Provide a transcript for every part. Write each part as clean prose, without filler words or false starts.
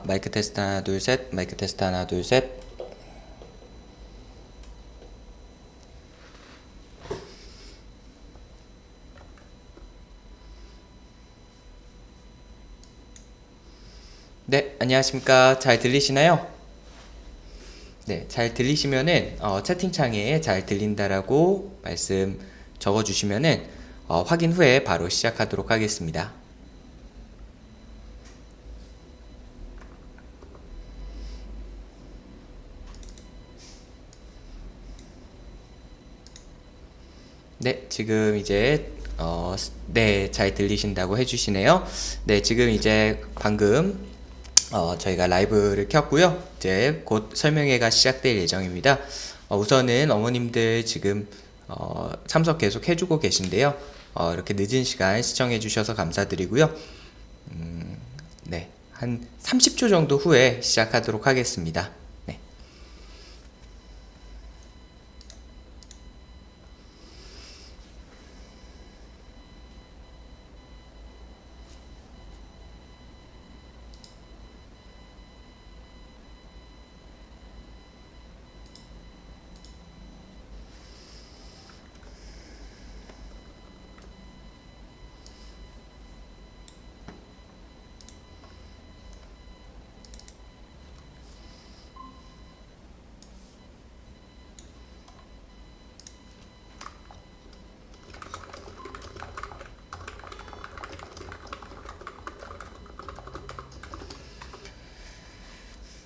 마이크 테스트 하나, 둘, 셋. 마이크 테스트 하나, 둘, 셋. 네, 안녕하십니까. 잘 들리시나요? 네, 잘 들리시면은 채팅창에 잘 들린다라고 말씀 적어주시면은 확인 후에 바로 시작하도록 하겠습니다. 네, 지금 이제 네, 잘 들리신다고 해주시네요. 네, 지금 이제 방금 저희가 라이브를 켰고요. 이제 곧 설명회가 시작될 예정입니다. 우선은 어머님들 지금 참석 계속 해주고 계신데요. 이렇게 늦은 시간 시청해 주셔서 감사드리고요. 네, 한 30초 정도 후에 시작하도록 하겠습니다. 네.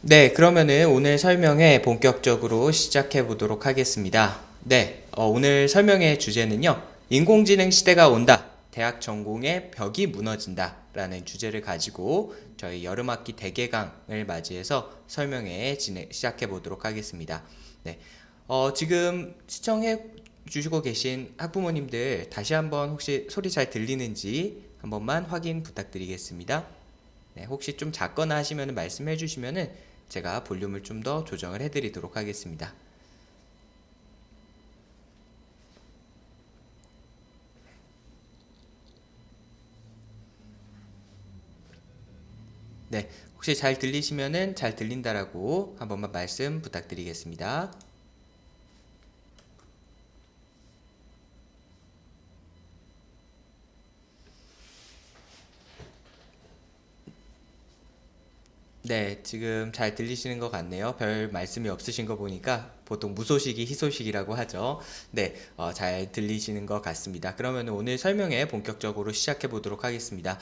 네, 그러면은 오늘 설명회 본격적으로 시작해 보도록 하겠습니다. 네, 오늘 설명회 주제는요, 인공지능 시대가 온다. 대학 전공의 벽이 무너진다. 라는 주제를 가지고 저희 여름학기 대개강을 맞이해서 설명회 시작해 보도록 하겠습니다. 네, 지금 시청해 주시고 계신 학부모님들 다시 한번 혹시 소리 잘 들리는지 한 번만 확인 부탁드리겠습니다. 네, 혹시 좀 작거나 하시면 말씀해 주시면은 제가 볼륨을 좀 더 조정을 해드리도록 하겠습니다. 네, 혹시 잘 들리시면은 잘 들린다라고 한 번만 말씀 부탁드리겠습니다. 네, 지금 잘 들리시는 것 같네요. 별 말씀이 없으신 거 보니까 보통 무소식이 희소식이라고 하죠. 네, 잘 들리시는 것 같습니다. 그러면 오늘 설명회 본격적으로 시작해 보도록 하겠습니다.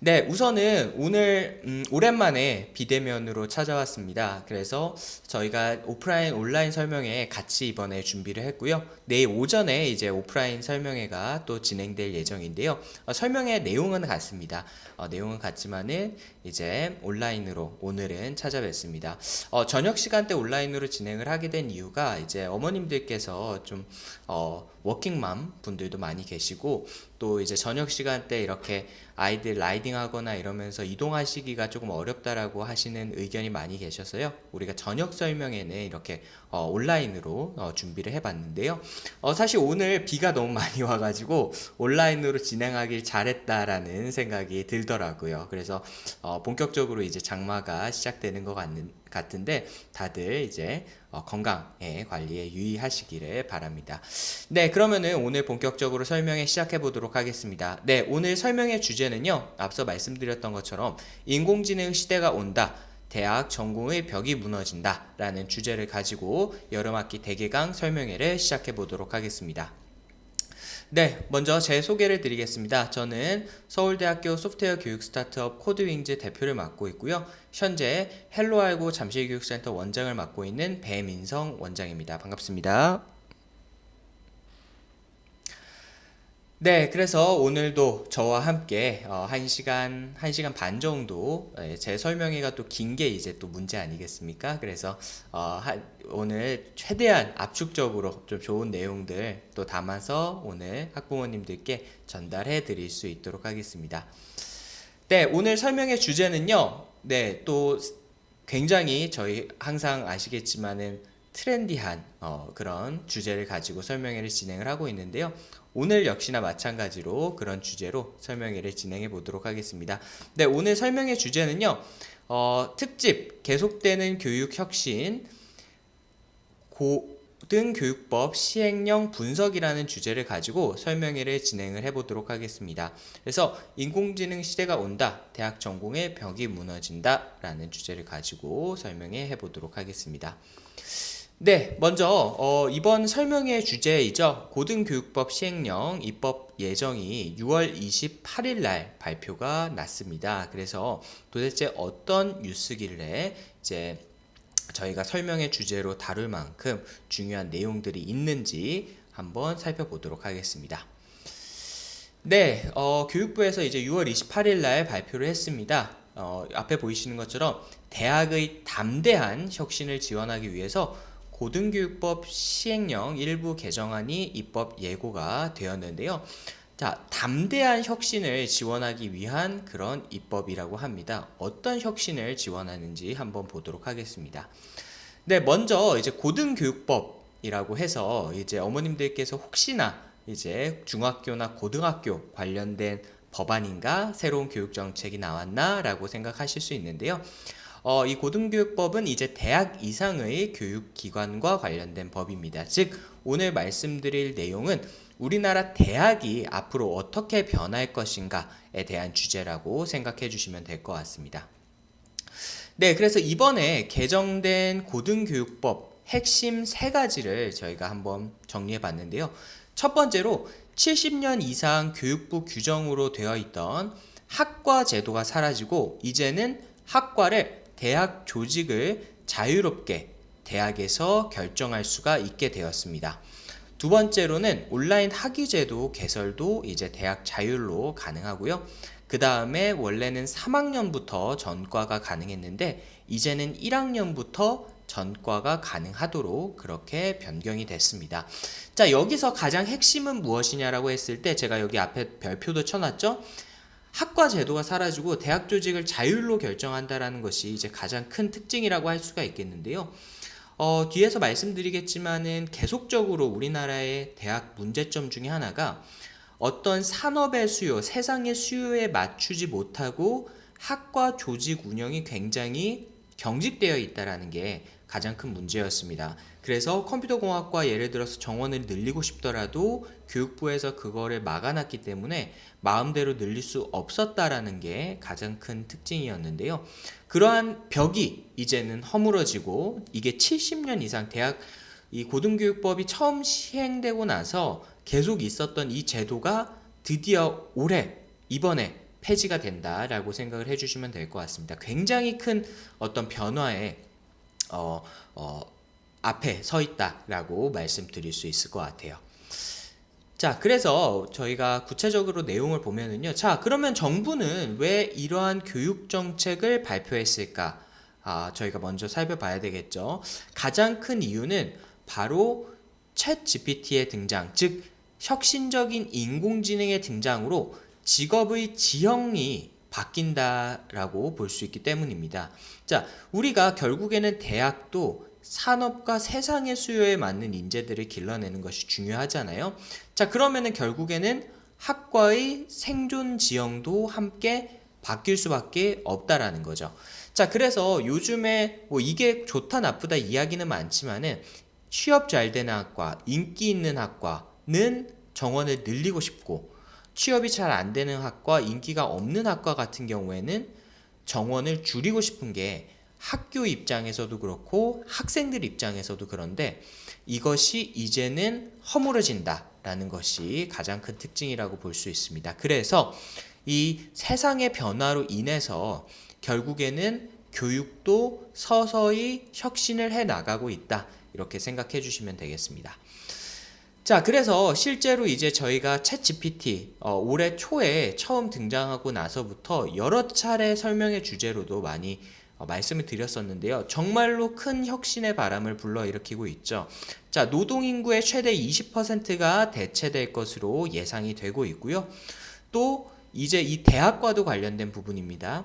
네, 우선은 오늘 오랜만에 비대면으로 찾아왔습니다. 그래서 저희가 오프라인, 온라인 설명회 같이 이번에 준비를 했고요. 내일 오전에 이제 오프라인 설명회가 또 진행될 예정인데요. 설명회 내용은 같습니다. 내용은 같지만은 이제 온라인으로 오늘은 찾아뵙습니다. 저녁 시간대 온라인으로 진행을 하게 된 이유가 이제 어머님들께서 좀 워킹맘 분들도 많이 계시고 또 이제 저녁 시간대 이렇게 아이들 라이딩 하거나 이러면서 이동하시기가 조금 어렵다라고 하시는 의견이 많이 계셔서요. 우리가 저녁 설명회는 이렇게 온라인으로 준비를 해봤는데요. 사실 오늘 비가 너무 많이 와가지고 온라인으로 진행하길 잘했다라는 생각이 들더라고요. 그래서 본격적으로 이제 장마가 시작되는 것 같은데 다들 이제 건강의 관리에 유의하시기를 바랍니다. 네, 그러면은 오늘 본격적으로 설명회 시작해 보도록 하겠습니다. 네, 오늘 설명의 주제는요, 앞서 말씀드렸던 것처럼 인공지능 시대가 온다. 대학 전공의 벽이 무너진다. 라는 주제를 가지고 여름학기 대개강 설명회를 시작해 보도록 하겠습니다. 네, 먼저 제 소개를 드리겠습니다. 저는 서울대학교 소프트웨어 교육 스타트업 코드윙즈 대표를 맡고 있고요. 현재 헬로알고 잠실교육센터 원장을 맡고 있는 배민성 원장입니다. 반갑습니다. 네, 그래서 오늘도 저와 함께 1시간 반 정도 제 설명회가 또 긴 게 이제 또 문제 아니겠습니까? 그래서 오늘 최대한 압축적으로 좀 좋은 내용들 또 담아서 오늘 학부모님들께 전달해 드릴 수 있도록 하겠습니다. 네, 오늘 설명의 주제는요. 네, 또 굉장히 저희 항상 아시겠지만은 트렌디한 그런 주제를 가지고 설명회를 진행을 하고 있는데요. 오늘 역시나 마찬가지로 그런 주제로 설명회를 진행해 보도록 하겠습니다. 네, 오늘 설명회 주제는요. 특집 계속되는 교육 혁신 고등교육법 시행령 분석이라는 주제를 가지고 설명회를 진행을 해보도록 하겠습니다. 그래서 인공지능 시대가 온다, 대학 전공의 벽이 무너진다 라는 주제를 가지고 설명해 보도록 하겠습니다. 네, 먼저 이번 설명회 주제이죠. 고등교육법 시행령 입법 예정이 6월 28일 날 발표가 났습니다. 그래서 도대체 어떤 뉴스길래 이제 저희가 설명회 주제로 다룰 만큼 중요한 내용들이 있는지 한번 살펴보도록 하겠습니다. 네, 교육부에서 이제 6월 28일 날 발표를 했습니다. 앞에 보이시는 것처럼 대학의 담대한 혁신을 지원하기 위해서 고등교육법 시행령 일부 개정안이 입법 예고가 되었는데요. 자, 담대한 혁신을 지원하기 위한 그런 입법이라고 합니다. 어떤 혁신을 지원하는지 한번 보도록 하겠습니다. 네, 먼저 이제 고등교육법이라고 해서 이제 어머님들께서 혹시나 이제 중학교나 고등학교 관련된 법안인가 새로운 교육정책이 나왔나 라고 생각하실 수 있는데요. 이 고등교육법은 이제 대학 이상의 교육기관과 관련된 법입니다. 즉 오늘 말씀드릴 내용은 우리나라 대학이 앞으로 어떻게 변할 것인가에 대한 주제라고 생각해 주시면 될 것 같습니다. 네, 그래서 이번에 개정된 고등교육법 핵심 3가지를 저희가 한번 정리해 봤는데요. 첫 번째로 70년 이상 교육부 규정으로 되어 있던 학과 제도가 사라지고 이제는 학과를 대학 조직을 자유롭게 대학에서 결정할 수가 있게 되었습니다. 두 번째로는 온라인 학위제도 개설도 이제 대학 자율로 가능하고요. 그 다음에 원래는 3학년부터 전과가 가능했는데 이제는 1학년부터 전과가 가능하도록 그렇게 변경이 됐습니다. 자, 여기서 가장 핵심은 무엇이냐라고 했을 때 제가 여기 앞에 별표도 쳐놨죠. 학과 제도가 사라지고 대학 조직을 자율로 결정한다라는 것이 이제 가장 큰 특징이라고 할 수가 있겠는데요. 뒤에서 말씀드리겠지만은 계속적으로 우리나라의 대학 문제점 중에 하나가 어떤 산업의 수요, 세상의 수요에 맞추지 못하고 학과 조직 운영이 굉장히 경직되어 있다는 게 가장 큰 문제였습니다. 그래서 컴퓨터공학과 예를 들어서 정원을 늘리고 싶더라도 교육부에서 그거를 막아놨기 때문에 마음대로 늘릴 수 없었다라는 게 가장 큰 특징이었는데요. 그러한 벽이 이제는 허물어지고 이게 70년 이상 대학 이 고등교육법이 처음 시행되고 나서 계속 있었던 이 제도가 드디어 올해 이번에 폐지가 된다라고 생각을 해주시면 될 것 같습니다. 굉장히 큰 어떤 변화에 앞에 서 있다라고 말씀드릴 수 있을 것 같아요. 자, 그래서 저희가 구체적으로 내용을 보면은요. 자, 그러면 정부는 왜 이러한 교육 정책을 발표했을까? 저희가 먼저 살펴봐야 되겠죠. 가장 큰 이유는 바로 챗 GPT의 등장, 즉 혁신적인 인공지능의 등장으로 직업의 지형이 바뀐다라고 볼 수 있기 때문입니다. 자, 우리가 결국에는 대학도 산업과 세상의 수요에 맞는 인재들을 길러내는 것이 중요하잖아요. 자, 그러면은 결국에는 학과의 생존 지형도 함께 바뀔 수밖에 없다라는 거죠. 자, 그래서 요즘에 뭐 이게 좋다 나쁘다 이야기는 많지만은 취업 잘 되는 학과, 인기 있는 학과는 정원을 늘리고 싶고 취업이 잘 안 되는 학과, 인기가 없는 학과 같은 경우에는 정원을 줄이고 싶은 게 학교 입장에서도 그렇고 학생들 입장에서도 그런데 이것이 이제는 허물어진다라는 것이 가장 큰 특징이라고 볼 수 있습니다. 그래서 이 세상의 변화로 인해서 결국에는 교육도 서서히 혁신을 해 나가고 있다. 이렇게 생각해 주시면 되겠습니다. 자, 그래서 실제로 이제 저희가 챗 GPT 올해 초에 처음 등장하고 나서부터 여러 차례 설명의 주제로도 많이 말씀을 드렸었는데요. 정말로 큰 혁신의 바람을 불러일으키고 있죠. 자, 노동인구의 최대 20%가 대체될 것으로 예상이 되고 있고요. 또 이제 이 대학과도 관련된 부분입니다.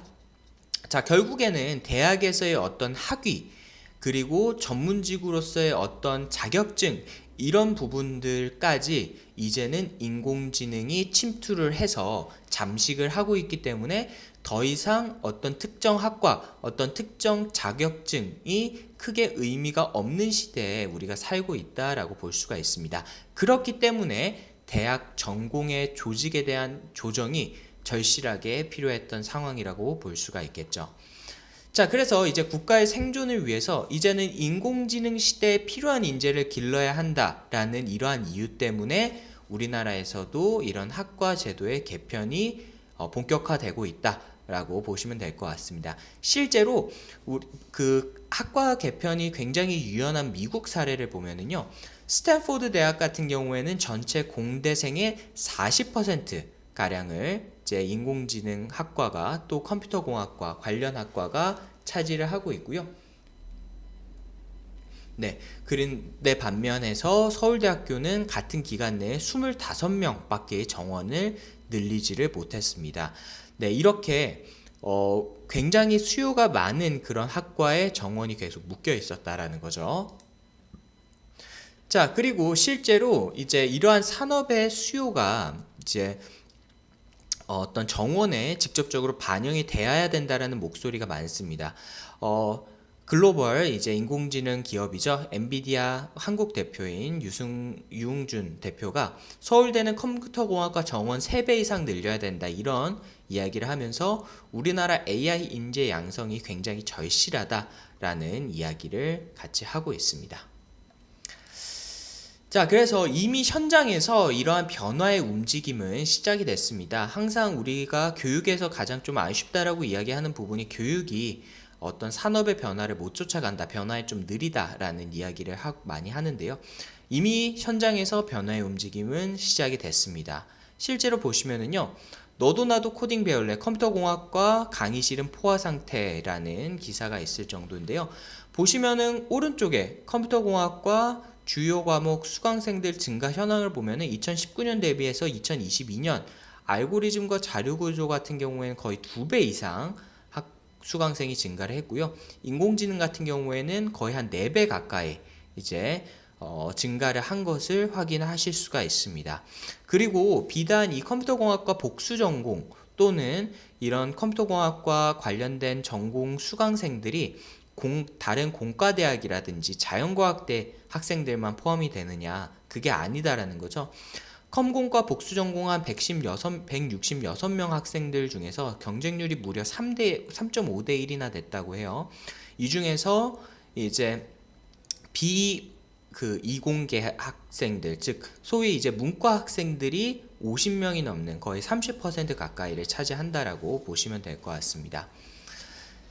자, 결국에는 대학에서의 어떤 학위 그리고 전문직으로서의 어떤 자격증 이런 부분들까지 이제는 인공지능이 침투를 해서 잠식을 하고 있기 때문에 더 이상 어떤 특정 학과, 어떤 특정 자격증이 크게 의미가 없는 시대에 우리가 살고 있다라고 볼 수가 있습니다. 그렇기 때문에 대학 전공의 조직에 대한 조정이 절실하게 필요했던 상황이라고 볼 수가 있겠죠. 자, 그래서 이제 국가의 생존을 위해서 이제는 인공지능 시대에 필요한 인재를 길러야 한다라는 이러한 이유 때문에 우리나라에서도 이런 학과 제도의 개편이 본격화되고 있다라고 보시면 될 것 같습니다. 실제로 그 학과 개편이 굉장히 유연한 미국 사례를 보면은요, 스탠포드 대학 같은 경우에는 전체 공대생의 40% 가량을 이제 인공지능 학과가 또 컴퓨터공학과 관련 학과가 차지를 하고 있고요. 네, 그런데 반면에서 서울대학교는 같은 기간 내에 25명밖에 정원을 늘리지를 못했습니다. 네, 이렇게 굉장히 수요가 많은 그런 학과에 정원이 계속 묶여 있었다라는 거죠. 자, 그리고 실제로 이제 이러한 산업의 수요가 이제 어떤 정원에 직접적으로 반영이 되어야 된다라는 목소리가 많습니다. 글로벌 이제 인공지능 기업이죠. 엔비디아 한국 대표인 유웅준 대표가 서울대는 컴퓨터공학과 정원 3배 이상 늘려야 된다, 이런 이야기를 하면서 우리나라 AI 인재 양성이 굉장히 절실하다라는 이야기를 같이 하고 있습니다. 자, 그래서 이미 현장에서 이러한 변화의 움직임은 시작이 됐습니다. 항상 우리가 교육에서 가장 좀 아쉽다라고 이야기하는 부분이 교육이 어떤 산업의 변화를 못 쫓아간다, 변화에 좀 느리다라는 이야기를 많이 하는데요. 이미 현장에서 변화의 움직임은 시작이 됐습니다. 실제로 보시면은요, 너도 나도 코딩 배울래, 컴퓨터공학과 강의실은 포화 상태라는 기사가 있을 정도인데요. 보시면은 오른쪽에 컴퓨터공학과 주요 과목 수강생들 증가 현황을 보면은 2019년 대비해서 2022년 알고리즘과 자료구조 같은 경우에는 거의 2배 이상 수강생이 증가를 했고요. 인공지능 같은 경우에는 거의 한 4배 가까이 이제 증가를 한 것을 확인하실 수가 있습니다. 그리고 비단 이 컴퓨터공학과 복수 전공 또는 이런 컴퓨터공학과 관련된 전공 수강생들이 다른 공과대학이라든지 자연과학대 학생들만 포함이 되느냐, 그게 아니다라는 거죠. 컴공과 복수전공한 166명 학생들 중에서 경쟁률이 무려 3.5대 1이나 됐다고 해요. 이 중에서 이제 이공계 학생들, 즉 소위 이제 문과 학생들이 50명이 넘는 거의 30% 가까이를 차지한다라고 보시면 될 것 같습니다.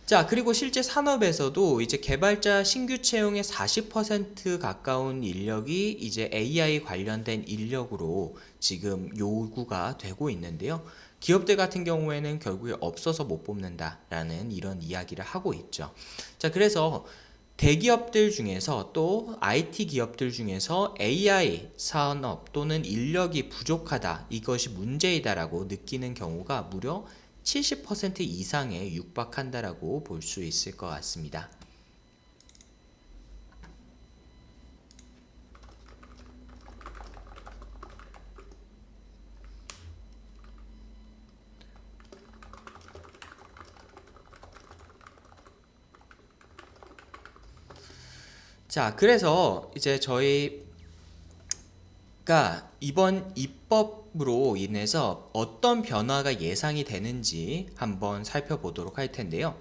자, 그리고 실제 산업에서도 이제 개발자 신규 채용의 40% 가까운 인력이 이제 AI 관련된 인력으로 지금 요구가 되고 있는데요. 기업들 같은 경우에는 결국에 없어서 못 뽑는다라는 이런 이야기를 하고 있죠. 자, 그래서 대기업들 중에서 또 IT 기업들 중에서 AI 산업 또는 인력이 부족하다, 이것이 문제이다라고 느끼는 경우가 무려 70% 이상에 육박한다라고 볼 수 있을 것 같습니다. 자, 그래서 이제 저희가 이번 입법으로 인해서 어떤 변화가 예상이 되는지 한번 살펴보도록 할 텐데요.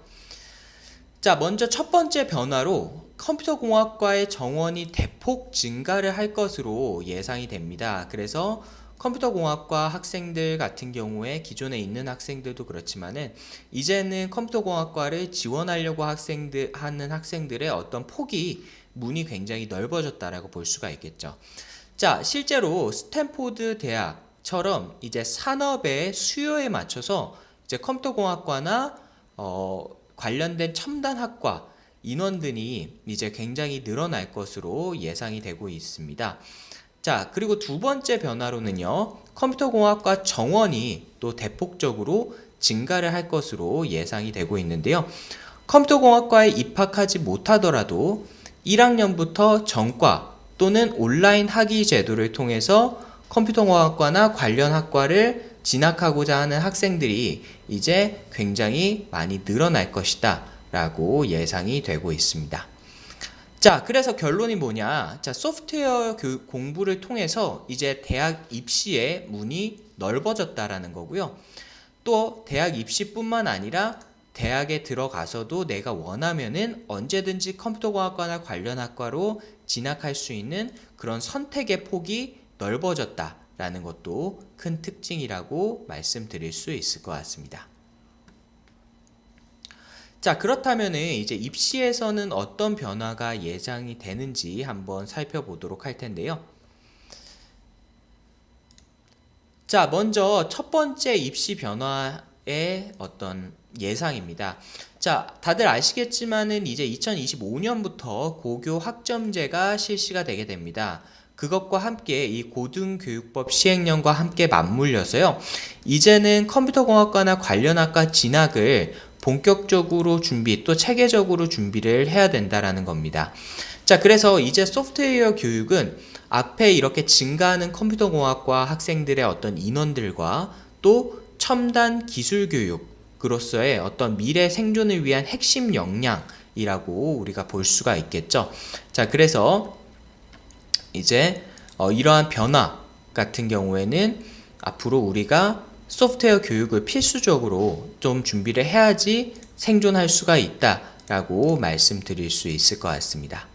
자, 먼저 첫 번째 변화로 컴퓨터공학과의 정원이 대폭 증가를 할 것으로 예상이 됩니다. 그래서 컴퓨터공학과 학생들 같은 경우에 기존에 있는 학생들도 그렇지만은 이제는 컴퓨터공학과를 지원하려고 하는 학생들의 어떤 폭이 문이 굉장히 넓어졌다라고 볼 수가 있겠죠. 자, 실제로 스탠포드 대학처럼 이제 산업의 수요에 맞춰서 이제 컴퓨터공학과나 관련된 첨단 학과 인원들이 이제 굉장히 늘어날 것으로 예상이 되고 있습니다. 자, 그리고 두 번째 변화로는요, 컴퓨터공학과 정원이 또 대폭적으로 증가를 할 것으로 예상이 되고 있는데요. 컴퓨터공학과에 입학하지 못하더라도 1학년부터 전과 또는 온라인 학위 제도를 통해서 컴퓨터공학과나 관련 학과를 진학하고자 하는 학생들이 이제 굉장히 많이 늘어날 것이다 라고 예상이 되고 있습니다. 자, 그래서 결론이 뭐냐? 자, 소프트웨어 공부를 통해서 이제 대학 입시의 문이 넓어졌다라는 거고요. 또 대학 입시뿐만 아니라 대학에 들어가서도 내가 원하면은 언제든지 컴퓨터공학과나 관련 학과로 진학할 수 있는 그런 선택의 폭이 넓어졌다라는 것도 큰 특징이라고 말씀드릴 수 있을 것 같습니다. 자, 그렇다면은 이제 입시에서는 어떤 변화가 예상이 되는지 한번 살펴보도록 할 텐데요. 자, 먼저 첫 번째 입시 변화의 어떤 예상입니다. 자, 다들 아시겠지만은 이제 2025년부터 고교 학점제가 실시가 되게 됩니다. 그것과 함께 이 고등교육법 시행령과 함께 맞물려서요. 이제는 컴퓨터공학과나 관련 학과 진학을 본격적으로 준비, 또 체계적으로 준비를 해야 된다라는 겁니다. 자, 그래서 이제 소프트웨어 교육은 앞에 이렇게 증가하는 컴퓨터공학과 학생들의 어떤 인원들과 또 첨단 기술 교육으로서의 어떤 미래 생존을 위한 핵심 역량이라고 우리가 볼 수가 있겠죠. 자, 그래서 이제 이러한 변화 같은 경우에는 앞으로 우리가 소프트웨어 교육을 필수적으로 좀 준비를 해야지 생존할 수가 있다라고 말씀드릴 수 있을 것 같습니다.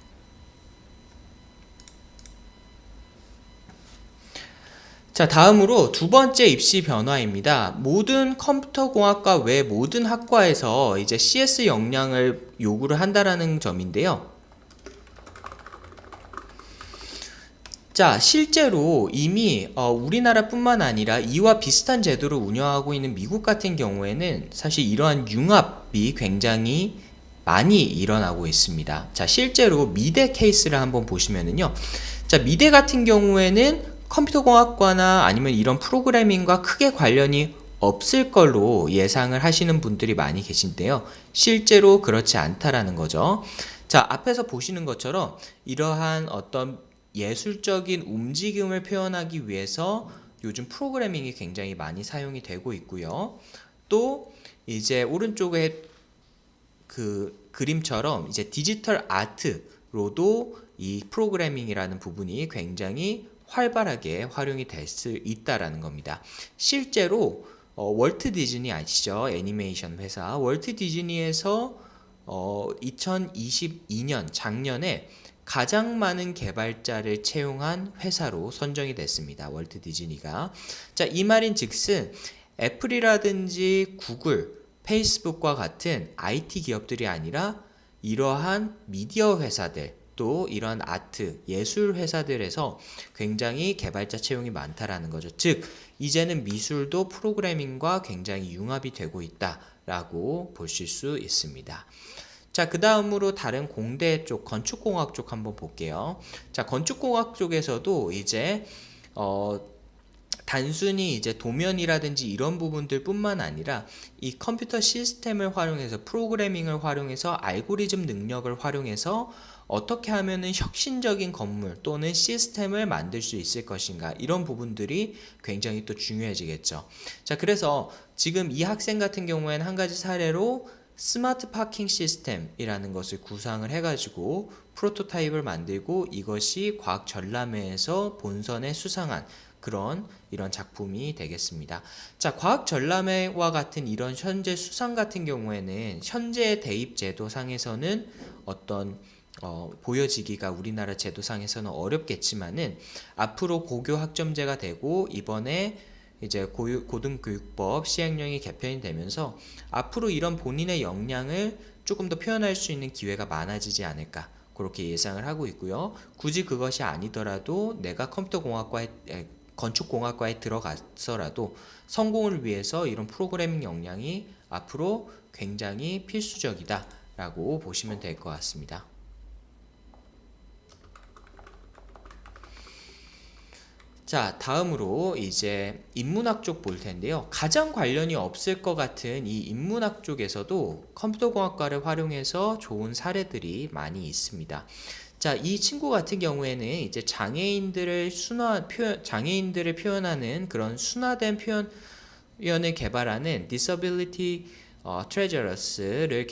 자, 다음으로 두 번째 입시 변화입니다. 모든 컴퓨터공학과 외 모든 학과에서 이제 CS 역량을 요구를 한다라는 점인데요. 자, 실제로 이미 우리나라뿐만 아니라 이와 비슷한 제도를 운영하고 있는 미국 같은 경우에는 사실 이러한 융합이 굉장히 많이 일어나고 있습니다. 자, 실제로 미대 케이스를 한번 보시면은요. 자, 미대 같은 경우에는 컴퓨터공학과나 아니면 이런 프로그래밍과 크게 관련이 없을 걸로 예상을 하시는 분들이 많이 계신데요. 실제로 그렇지 않다라는 거죠. 자, 앞에서 보시는 것처럼 이러한 어떤 예술적인 움직임을 표현하기 위해서 요즘 프로그래밍이 굉장히 많이 사용이 되고 있고요. 또 이제 오른쪽에 그 그림처럼 이제 디지털 아트로도 이 프로그래밍이라는 부분이 굉장히 활발하게 활용이 될 수 있다라는 겁니다. 실제로 월트 디즈니 아시죠? 애니메이션 회사 월트 디즈니에서 2022년 작년에 가장 많은 개발자를 채용한 회사로 선정이 됐습니다. 월트 디즈니가. 자, 이 말인 즉슨 애플이라든지 구글, 페이스북과 같은 IT 기업들이 아니라 이러한 미디어 회사들, 또 이런 아트, 예술 회사들에서 굉장히 개발자 채용이 많다라는 거죠. 즉, 이제는 미술도 프로그래밍과 굉장히 융합이 되고 있다라고 보실 수 있습니다. 자, 그 다음으로 다른 공대 쪽, 건축공학 쪽 한번 볼게요. 자, 건축공학 쪽에서도 이제 단순히 이제 도면이라든지 이런 부분들 뿐만 아니라 이 컴퓨터 시스템을 활용해서 프로그래밍을 활용해서 알고리즘 능력을 활용해서 어떻게 하면은 혁신적인 건물 또는 시스템을 만들 수 있을 것인가, 이런 부분들이 굉장히 또 중요해지겠죠. 자, 그래서 지금 이 학생 같은 경우에는 한 가지 사례로 스마트 파킹 시스템이라는 것을 구상을 해가지고 프로토타입을 만들고 이것이 과학 전람회에서 본선에 수상한 이런 작품이 되겠습니다. 자, 과학 전람회와 같은 이런 현재 수상 같은 경우에는 현재 대입 제도상에서는 어떤 보여지기가 우리나라 제도상에서는 어렵겠지만은 앞으로 고교 학점제가 되고 이번에 이제 고등교육법 시행령이 개편이 되면서 앞으로 이런 본인의 역량을 조금 더 표현할 수 있는 기회가 많아지지 않을까, 그렇게 예상을 하고 있고요. 굳이 그것이 아니더라도 내가 건축공학과에 들어가서라도 성공을 위해서 이런 프로그래밍 역량이 앞으로 굉장히 필수적이다 라고 보시면 될 것 같습니다. 자, 다음으로 이제 인문학 쪽 볼 텐데요. 가장 관련이 없을 것 같은 이 인문학 쪽에서도 컴퓨터공학과를 활용해서 좋은 사례들이 많이 있습니다. 자, 이 친구 같은 경우에는 이제 장애인들을 표현하는 그런 순화된 표현, 위원을 개발하는 Disability Treasurers를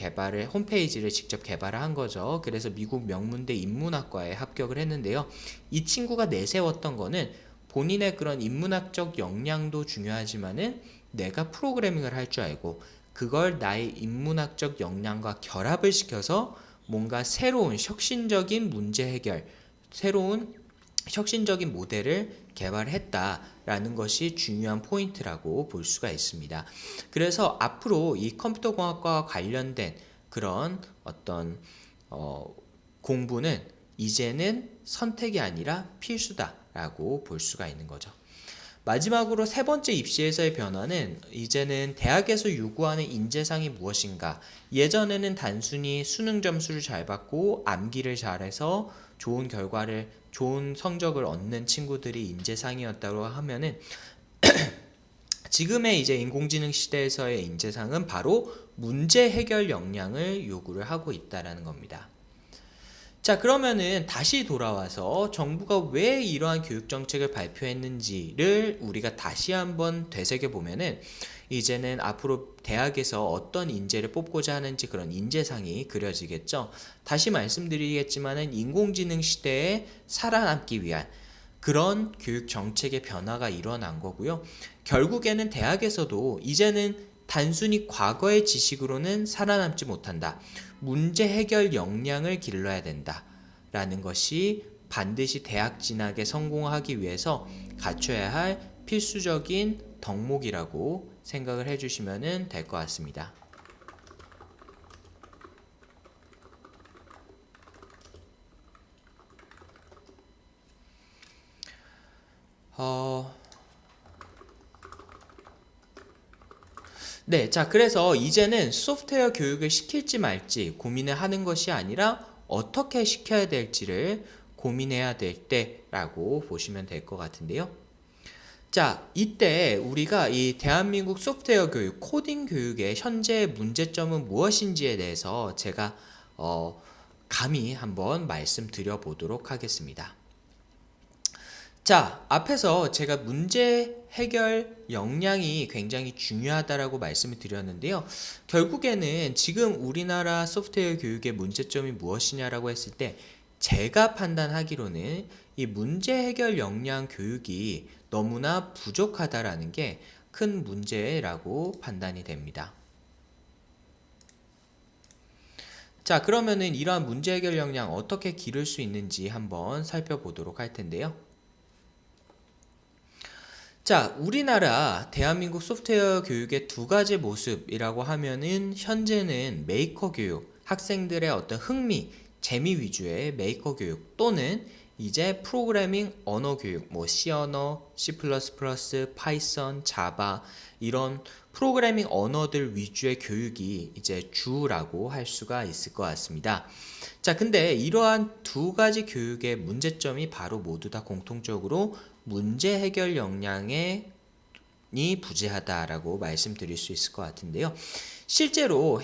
홈페이지를 직접 개발을 한 거죠. 그래서 미국 명문대 인문학과에 합격을 했는데요. 이 친구가 내세웠던 거는 본인의 그런 인문학적 역량도 중요하지만은 내가 프로그래밍을 할 줄 알고 그걸 나의 인문학적 역량과 결합을 시켜서 뭔가 새로운 혁신적인 문제 해결, 새로운 혁신적인 모델을 개발했다라는 것이 중요한 포인트라고 볼 수가 있습니다. 그래서 앞으로 이 컴퓨터공학과와 관련된 그런 어떤 공부는 이제는 선택이 아니라 필수다라고 볼 수가 있는 거죠. 마지막으로 세 번째 입시에서의 변화는 이제는 대학에서 요구하는 인재상이 무엇인가. 예전에는 단순히 수능 점수를 잘 받고 암기를 잘해서 좋은 성적을 얻는 친구들이 인재상이었다고 하면은 지금의 이제 인공지능 시대에서의 인재상은 바로 문제 해결 역량을 요구를 하고 있다라는 겁니다. 자, 그러면은 다시 돌아와서 정부가 왜 이러한 교육 정책을 발표했는지를 우리가 다시 한번 되새겨 보면은 이제는 앞으로 대학에서 어떤 인재를 뽑고자 하는지 그런 인재상이 그려지겠죠. 다시 말씀드리겠지만은 인공지능 시대에 살아남기 위한 그런 교육 정책의 변화가 일어난 거고요. 결국에는 대학에서도 이제는 단순히 과거의 지식으로는 살아남지 못한다. 문제 해결 역량을 길러야 된다. 라는 것이 반드시 대학 진학에 성공하기 위해서 갖춰야 할 필수적인 덕목이라고 생각을 해주시면 될 것 같습니다. 네, 자, 그래서 이제는 소프트웨어 교육을 시킬지 말지 고민을 하는 것이 아니라 어떻게 시켜야 될지를 고민해야 될 때라고 보시면 될 것 같은데요. 자, 이때 우리가 이 대한민국 소프트웨어 교육, 코딩 교육의 현재 문제점은 무엇인지에 대해서 제가 감히 한번 말씀드려 보도록 하겠습니다. 자, 앞에서 제가 문제 해결 역량이 굉장히 중요하다라고 말씀을 드렸는데요. 결국에는 지금 우리나라 소프트웨어 교육의 문제점이 무엇이냐라고 했을 때 제가 판단하기로는 이 문제 해결 역량 교육이 너무나 부족하다라는 게 큰 문제라고 판단이 됩니다. 자, 그러면은 이러한 문제 해결 역량 어떻게 기를 수 있는지 한번 살펴보도록 할 텐데요. 자, 우리나라 대한민국 소프트웨어 교육의 두 가지 모습이라고 하면은 현재는 메이커 교육, 학생들의 어떤 흥미, 재미 위주의 메이커 교육 또는 이제 프로그래밍 언어 교육, 뭐 C 언어, C++, 파이썬, 자바 이런 프로그래밍 언어들 위주의 교육이 이제 주라고 할 수가 있을 것 같습니다. 자, 근데 이러한 두 가지 교육의 문제점이 바로 모두 다 공통적으로 문제 해결 역량이 부재하다라고 말씀드릴 수 있을 것 같은데요. 실제로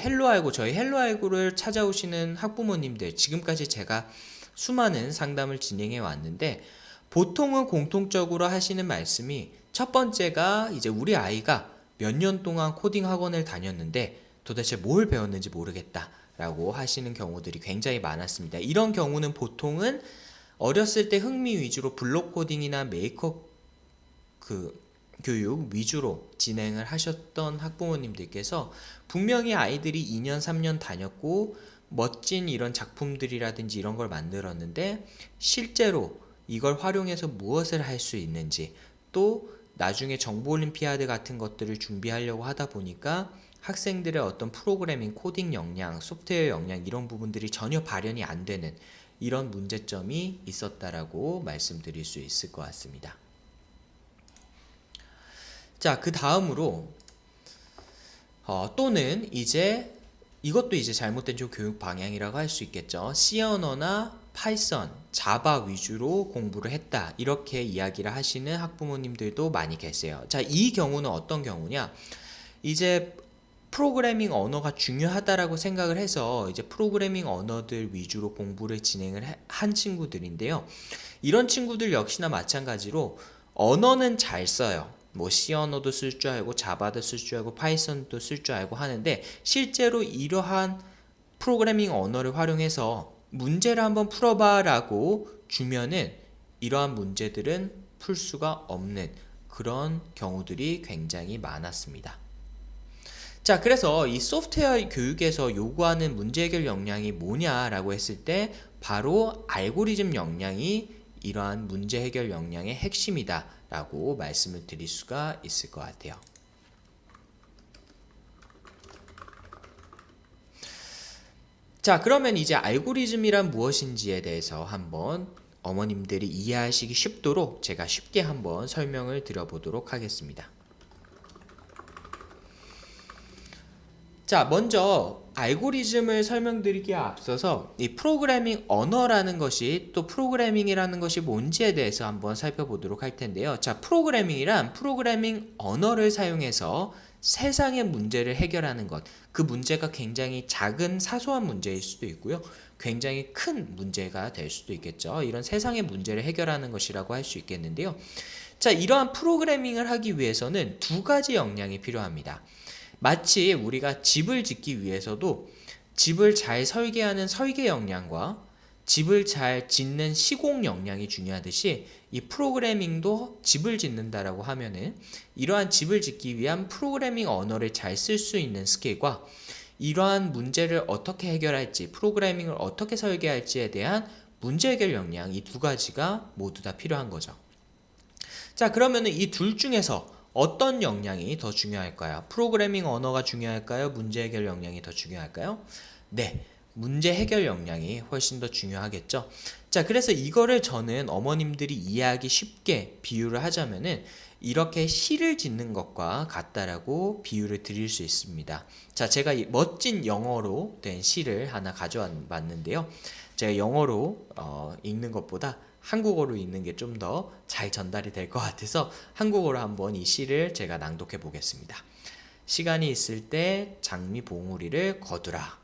저희 헬로알고를 찾아오시는 학부모님들, 지금까지 제가 수많은 상담을 진행해 왔는데 보통은 공통적으로 하시는 말씀이 첫 번째가 이제 우리 아이가 몇 년 동안 코딩 학원을 다녔는데 도대체 뭘 배웠는지 모르겠다 라고 하시는 경우들이 굉장히 많았습니다. 이런 경우는 보통은 어렸을 때 흥미 위주로 블록 코딩이나 메이커 교육 위주로 진행을 하셨던 학부모님들께서 분명히 아이들이 2년, 3년 다녔고 멋진 이런 작품들이라든지 이런 걸 만들었는데 실제로 이걸 활용해서 무엇을 할 수 있는지 또 나중에 정보올림피아드 같은 것들을 준비하려고 하다 보니까 학생들의 어떤 프로그래밍, 코딩 역량, 소프트웨어 역량 이런 부분들이 전혀 발현이 안 되는 이런 문제점이 있었다라고 말씀드릴 수 있을 것 같습니다. 자, 그 다음으로 또는 이제 이것도 이제 잘못된 좀 교육 방향이라고 할 수 있겠죠. C 언어나 파이썬, 자바 위주로 공부를 했다 이렇게 이야기를 하시는 학부모님들도 많이 계세요. 자, 이 경우는 어떤 경우냐? 이제 프로그래밍 언어가 중요하다라고 생각을 해서 이제 프로그래밍 언어들 위주로 공부를 진행을 한 친구들인데요. 이런 친구들 역시나 마찬가지로 언어는 잘 써요. 뭐 C 언어도 쓸 줄 알고 자바도 쓸 줄 알고 파이썬도 쓸 줄 알고 하는데 실제로 이러한 프로그래밍 언어를 활용해서 문제를 한번 풀어봐 라고 주면은 이러한 문제들은 풀 수가 없는 그런 경우들이 굉장히 많았습니다. 자, 그래서 이 소프트웨어 교육에서 요구하는 문제 해결 역량이 뭐냐라고 했을 때 바로 알고리즘 역량이 이러한 문제 해결 역량의 핵심이다 라고 말씀을 드릴 수가 있을 것 같아요. 자, 그러면 이제 알고리즘이란 무엇인지에 대해서 한번 어머님들이 이해하시기 쉽도록 제가 쉽게 한번 설명을 드려보도록 하겠습니다. 자, 먼저 알고리즘을 설명드리기에 앞서서 이 프로그래밍 언어라는 것이 또 프로그래밍이라는 것이 뭔지에 대해서 한번 살펴보도록 할 텐데요. 자, 프로그래밍이란 프로그래밍 언어를 사용해서 세상의 문제를 해결하는 것. 그 문제가 굉장히 작은 사소한 문제일 수도 있고요. 굉장히 큰 문제가 될 수도 있겠죠. 이런 세상의 문제를 해결하는 것이라고 할 수 있겠는데요. 자, 이러한 프로그래밍을 하기 위해서는 두 가지 역량이 필요합니다. 마치 우리가 집을 짓기 위해서도 집을 잘 설계하는 설계 역량과 집을 잘 짓는 시공 역량이 중요하듯이 이 프로그래밍도 집을 짓는다라고 하면은 이러한 집을 짓기 위한 프로그래밍 언어를 잘 쓸 수 있는 스킬과 이러한 문제를 어떻게 해결할지 프로그래밍을 어떻게 설계할지에 대한 문제 해결 역량 이 두 가지가 모두 다 필요한 거죠. 자, 그러면은 이 둘 중에서 어떤 역량이 더 중요할까요? 프로그래밍 언어가 중요할까요? 문제 해결 역량이 더 중요할까요? 네, 문제 해결 역량이 훨씬 더 중요하겠죠. 자, 그래서 이거를 저는 어머님들이 이해하기 쉽게 비유를 하자면은 이렇게 시를 짓는 것과 같다라고 비유를 드릴 수 있습니다. 자, 제가 이 멋진 영어로 된 시를 하나 가져왔는데요. 제가 영어로 읽는 것보다 한국어로 읽는 게 좀 더 잘 전달이 될 것 같아서 한국어로 한번 이 시를 제가 낭독해 보겠습니다. 시간이 있을 때 장미 봉우리를 거두라.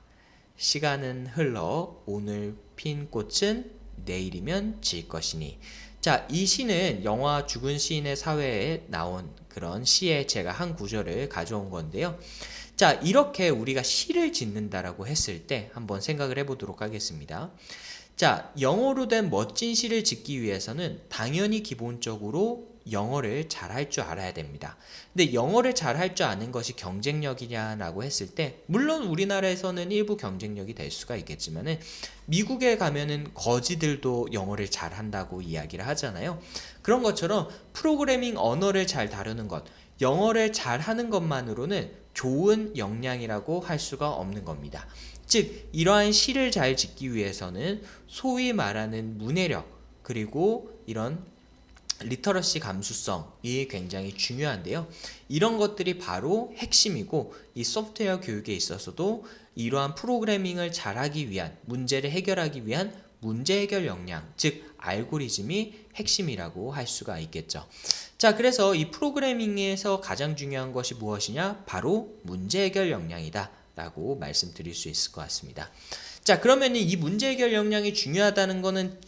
시간은 흘러 오늘 핀 꽃은 내일이면 질 것이니. 자, 이 시는 영화 죽은 시인의 사회에 나온 그런 시에 제가 한 구절을 가져온 건데요. 자, 이렇게 우리가 시를 짓는다라고 했을 때 한번 생각을 해보도록 하겠습니다. 자, 영어로 된 멋진 시를 짓기 위해서는 당연히 기본적으로 영어를 잘 할 줄 알아야 됩니다. 근데 영어를 잘 할 줄 아는 것이 경쟁력이냐라고 했을 때 물론 우리나라에서는 일부 경쟁력이 될 수가 있겠지만은 미국에 가면은 거지들도 영어를 잘 한다고 이야기를 하잖아요. 그런 것처럼 프로그래밍 언어를 잘 다루는 것, 영어를 잘 하는 것만으로는 좋은 역량이라고 할 수가 없는 겁니다. 즉 이러한 시를 잘 짓기 위해서는 소위 말하는 문해력 그리고 이런 리터러시 감수성이 굉장히 중요한데요. 이런 것들이 바로 핵심이고 이 소프트웨어 교육에 있어서도 이러한 프로그래밍을 잘하기 위한 문제를 해결하기 위한 문제 해결 역량, 즉 알고리즘이 핵심이라고 할 수가 있겠죠. 자, 그래서 이 프로그래밍에서 가장 중요한 것이 무엇이냐? 바로 문제 해결 역량이다 라고 말씀드릴 수 있을 것 같습니다. 자, 그러면 이 문제 해결 역량이 중요하다는 것은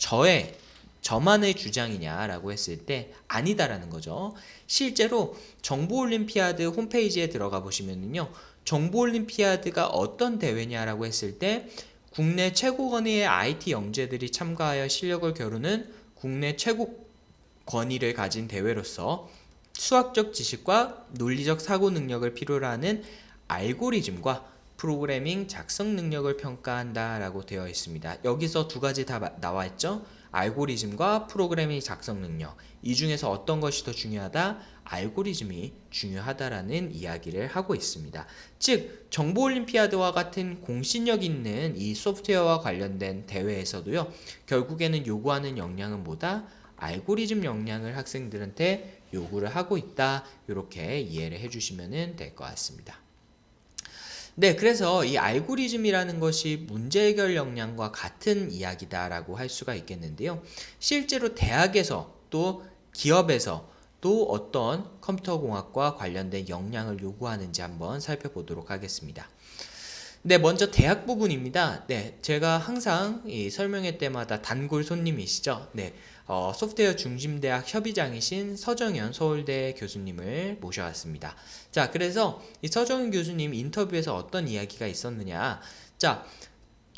저만의 주장이냐라고 했을 때 아니다라는 거죠. 실제로 정보올림피아드 홈페이지에 들어가 보시면요. 정보올림피아드가 어떤 대회냐라고 했을 때 국내 최고 권위의 IT 영재들이 참가하여 실력을 겨루는 국내 최고 권위를 가진 대회로서 수학적 지식과 논리적 사고 능력을 필요로 하는 알고리즘과 프로그래밍 작성 능력을 평가한다 라고 되어 있습니다. 여기서 두 가지 다 나와 있죠. 알고리즘과 프로그래밍 작성 능력, 이 중에서 어떤 것이 더 중요하다? 알고리즘이 중요하다라는 이야기를 하고 있습니다. 즉 정보올림피아드와 같은 공신력 있는 이 소프트웨어와 관련된 대회에서도요, 결국에는 요구하는 역량은 뭐다? 알고리즘 역량을 학생들한테 요구를 하고 있다, 이렇게 이해를 해주시면 될 것 같습니다. 네, 그래서 이 알고리즘이라는 것이 문제 해결 역량과 같은 이야기다라고 할 수가 있겠는데요. 실제로 대학에서 또 기업에서 또 어떤 컴퓨터공학과 관련된 역량을 요구하는지 한번 살펴보도록 하겠습니다. 네, 먼저 대학 부분입니다. 네, 제가 항상 이 설명회 때마다 단골 손님이시죠. 네, 소프트웨어 중심대학 협의장이신 서정현 서울대 교수님을 모셔왔습니다. 자, 그래서 이 서정현 교수님 인터뷰에서 어떤 이야기가 있었느냐. 자,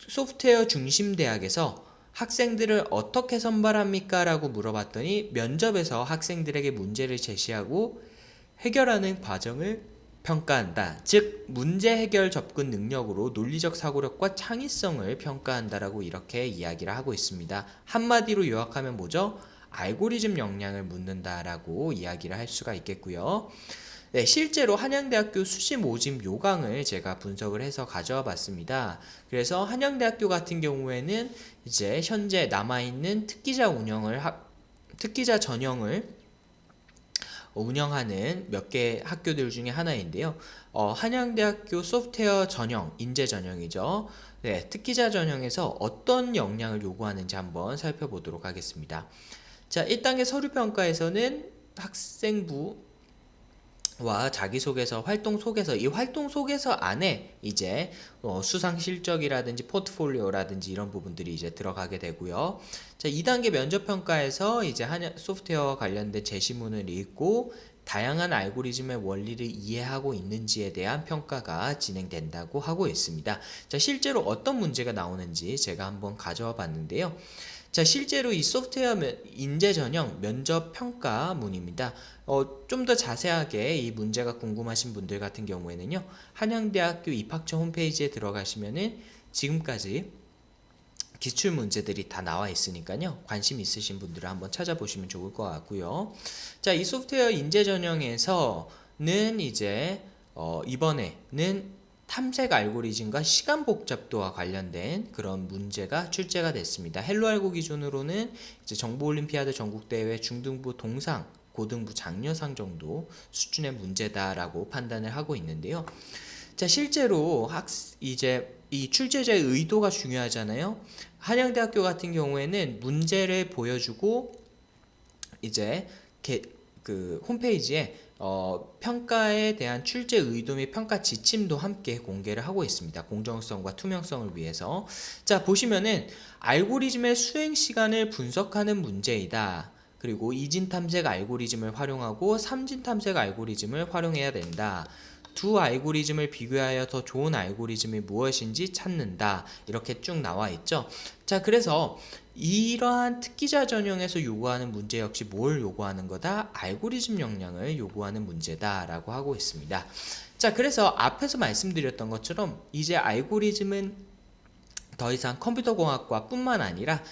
소프트웨어 중심대학에서 학생들을 어떻게 선발합니까? 라고 물어봤더니 면접에서 학생들에게 문제를 제시하고 해결하는 과정을 평가한다. 즉 문제 해결 접근 능력으로 논리적 사고력과 창의성을 평가한다라고 이렇게 이야기를 하고 있습니다. 한마디로 요약하면 뭐죠? 알고리즘 역량을 묻는다라고 이야기를 할 수가 있겠고요. 네, 실제로 한양대학교 수시 모집 요강을 제가 분석을 해서 가져와 봤습니다. 그래서 한양대학교 같은 경우에는 이제 현재 남아있는 특기자 전형을 운영하는 몇 개 학교들 중에 하나인데요. 한양대학교 소프트웨어 전형, 인재 전형이죠. 네, 특기자 전형에서 어떤 역량을 요구하는지 한번 살펴보도록 하겠습니다. 자, 1단계 서류평가에서는 학생부 와 자기소개서, 활동 소개서, 이 활동 소개서 안에 이제 수상 실적이라든지 포트폴리오라든지 이런 부분들이 이제 들어가게 되고요. 자, 2단계 면접 평가에서 이제 소프트웨어 관련된 제시문을 읽고 다양한 알고리즘의 원리를 이해하고 있는지에 대한 평가가 진행된다고 하고 있습니다. 자, 실제로 어떤 문제가 나오는지 제가 한번 가져와 봤는데요. 자, 실제로 이 소프트웨어 인재 전형 면접 평가문입니다. 좀 더 자세하게 이 문제가 궁금하신 분들 같은 경우에는요, 한양대학교 입학처 홈페이지에 들어가시면은 지금까지 기출 문제들이 다 나와 있으니까요, 관심 있으신 분들은 한번 찾아보시면 좋을 것 같고요. 자, 이 소프트웨어 인재 전형에서는 이제 이번에는 탐색 알고리즘과 시간 복잡도와 관련된 그런 문제가 출제가 됐습니다. 헬로알고 기준으로는 이제 정보올림피아드 전국대회 중등부 동상, 고등부 장려상 정도 수준의 문제다라고 판단을 하고 있는데요. 자, 실제로 이제 이 출제자의 의도가 중요하잖아요. 한양대학교 같은 경우에는 문제를 보여주고 이제 그 홈페이지에 평가에 대한 출제 의도 및 평가 지침도 함께 공개를 하고 있습니다. 공정성과 투명성을 위해서. 자, 보시면은 알고리즘의 수행 시간을 분석하는 문제이다. 그리고 이진 탐색 알고리즘을 활용하고 삼진 탐색 알고리즘을 활용해야 된다. 두 알고리즘을 비교하여 더 좋은 알고리즘이 무엇인지 찾는다. 이렇게 쭉 나와 있죠. 자, 그래서 이러한 특기자 전형에서 요구하는 문제 역시 뭘 요구하는 거다? 알고리즘 역량을 요구하는 문제다 라고 하고 있습니다. 자, 그래서 앞에서 말씀드렸던 것처럼 이제 알고리즘은 더 이상 컴퓨터공학과 뿐만 아니라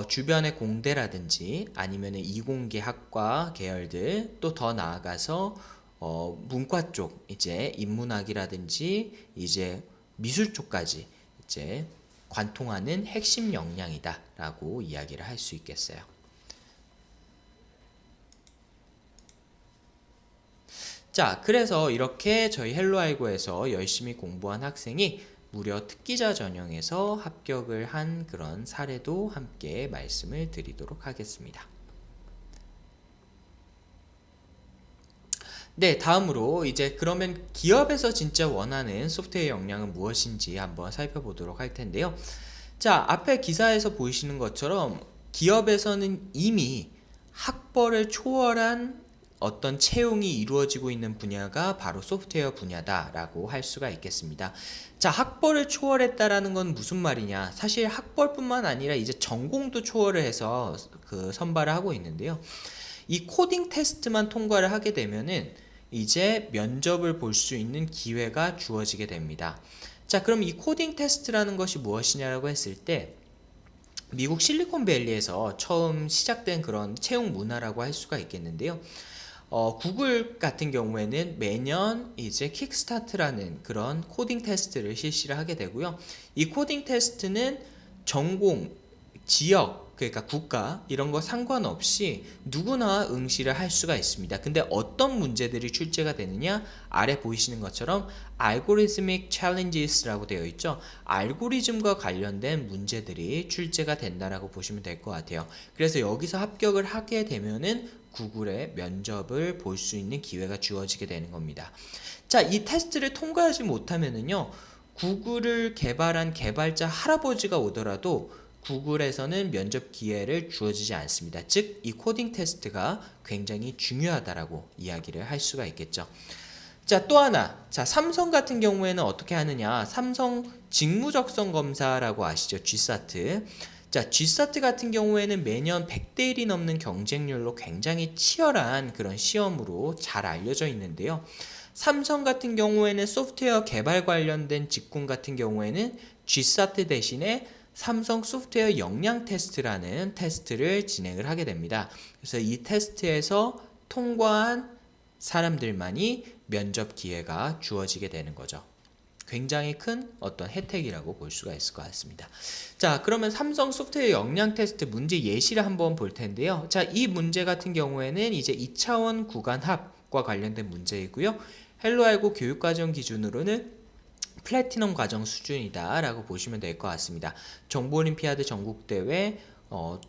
주변의 공대라든지 아니면 이공계 학과 계열들, 또 더 나아가서 문과 쪽, 이제 인문학이라든지 이제 미술 쪽까지 이제 관통하는 핵심 역량이다 라고 이야기를 할 수 있겠어요. 자, 그래서 이렇게 저희 헬로알고에서 열심히 공부한 학생이 무려 특기자 전형에서 합격을 한 그런 사례도 함께 말씀을 드리도록 하겠습니다. 네, 다음으로 이제 그러면 기업에서 진짜 원하는 소프트웨어 역량은 무엇인지 한번 살펴보도록 할 텐데요. 자, 앞에 기사에서 보이시는 것처럼 기업에서는 이미 학벌을 초월한 어떤 채용이 이루어지고 있는 분야가 바로 소프트웨어 분야다라고 할 수가 있겠습니다. 자, 학벌을 초월했다라는 건 무슨 말이냐? 사실 학벌뿐만 아니라 이제 전공도 초월을 해서 그 선발을 하고 있는데요. 이 코딩 테스트만 통과를 하게 되면은 이제 면접을 볼 수 있는 기회가 주어지게 됩니다. 자, 그럼 이 코딩 테스트라는 것이 무엇이냐라고 했을 때 미국 실리콘밸리에서 처음 시작된 그런 채용 문화라고 할 수가 있겠는데요. 구글 같은 경우에는 매년 이제 킥스타트라는 그런 코딩 테스트를 실시를 하게 되고요. 이 코딩 테스트는 전공, 지역, 그러니까 국가 이런 거 상관없이 누구나 응시를 할 수가 있습니다. 근데 어떤 문제들이 출제가 되느냐? 아래 보이시는 것처럼 Algorithmic Challenges라고 되어 있죠. 알고리즘과 관련된 문제들이 출제가 된다라고 보시면 될 것 같아요. 그래서 여기서 합격을 하게 되면은 구글의 면접을 볼 수 있는 기회가 주어지게 되는 겁니다. 자, 이 테스트를 통과하지 못하면은요, 구글을 개발한 개발자 할아버지가 오더라도 구글에서는 면접 기회를 주어지지 않습니다. 즉, 이 코딩 테스트가 굉장히 중요하다라고 이야기를 할 수가 있겠죠. 자, 또 하나. 자, 삼성 같은 경우에는 어떻게 하느냐. 삼성 직무적성 검사라고 아시죠? GSAT. 자, GSAT 같은 경우에는 매년 100대 1이 넘는 경쟁률로 굉장히 치열한 그런 시험으로 잘 알려져 있는데요. 삼성 같은 경우에는 소프트웨어 개발 관련된 직군 같은 경우에는 GSAT 대신에 삼성 소프트웨어 역량 테스트라는 테스트를 진행을 하게 됩니다. 그래서 이 테스트에서 통과한 사람들만이 면접 기회가 주어지게 되는 거죠. 굉장히 큰 어떤 혜택이라고 볼 수가 있을 것 같습니다. 자, 그러면 삼성 소프트웨어 역량 테스트 문제 예시를 한번 볼 텐데요. 자, 이 문제 같은 경우에는 이제 2차원 구간 합과 관련된 문제이고요. 헬로알고 교육과정 기준으로는 플래티넘 과정 수준이다 라고 보시면 될 것 같습니다. 정보올림피아드 전국대회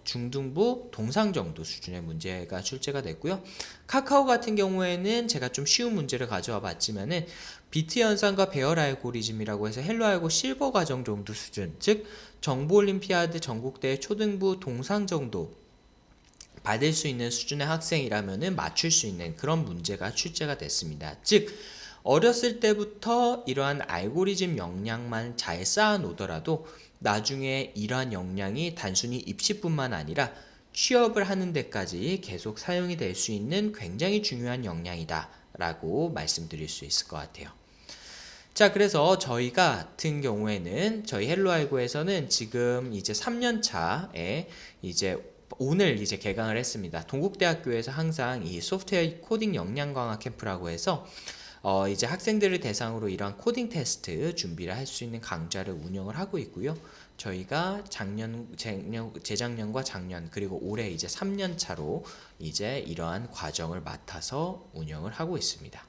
중등부 동상 정도 수준의 문제가 출제가 됐고요. 카카오 같은 경우에는 제가 좀 쉬운 문제를 가져와 봤지만은 비트 연산과 배열 알고리즘이라고 해서 헬로 알고 실버 과정 정도 수준, 즉 정보올림피아드 전국대회 초등부 동상 정도 받을 수 있는 수준의 학생이라면은 맞출 수 있는 그런 문제가 출제가 됐습니다. 즉 어렸을 때부터 이러한 알고리즘 역량만 잘 쌓아 놓더라도 나중에 이러한 역량이 단순히 입시뿐만 아니라 취업을 하는 데까지 계속 사용이 될 수 있는 굉장히 중요한 역량이다 라고 말씀드릴 수 있을 것 같아요. 자, 그래서 저희 같은 경우에는 저희 헬로알고에서는 지금 이제 3년 차에 이제 오늘 이제 개강을 했습니다. 동국대학교에서 항상 이 소프트웨어 코딩 역량 강화 캠프라고 해서 이제 학생들을 대상으로 이러한 코딩 테스트 준비를 할 수 있는 강좌를 운영을 하고 있고요. 저희가 재작년과 작년 그리고 올해 이제 3년 차로 이제 이러한 과정을 맡아서 운영을 하고 있습니다.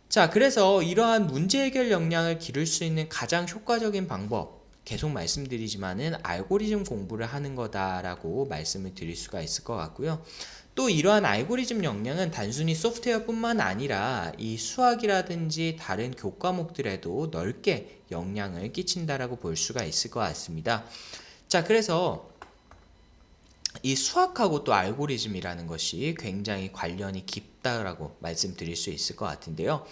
자, 그래서 이러한 문제 해결 역량을 기를 수 있는 가장 효과적인 방법, 계속 말씀드리지만은 알고리즘 공부를 하는 거다라고 말씀을 드릴 수가 있을 것 같고요. 또 이러한 알고리즘 역량은 단순히 소프트웨어뿐만 아니라 이 수학이라든지 다른 교과목들에도 넓게 영향을 끼친다라고 볼 수가 있을 것 같습니다. 자, 그래서 이 수학하고 또 알고리즘이라는 것이 굉장히 관련이 깊다라고 말씀드릴 수 있을 것 같은데요.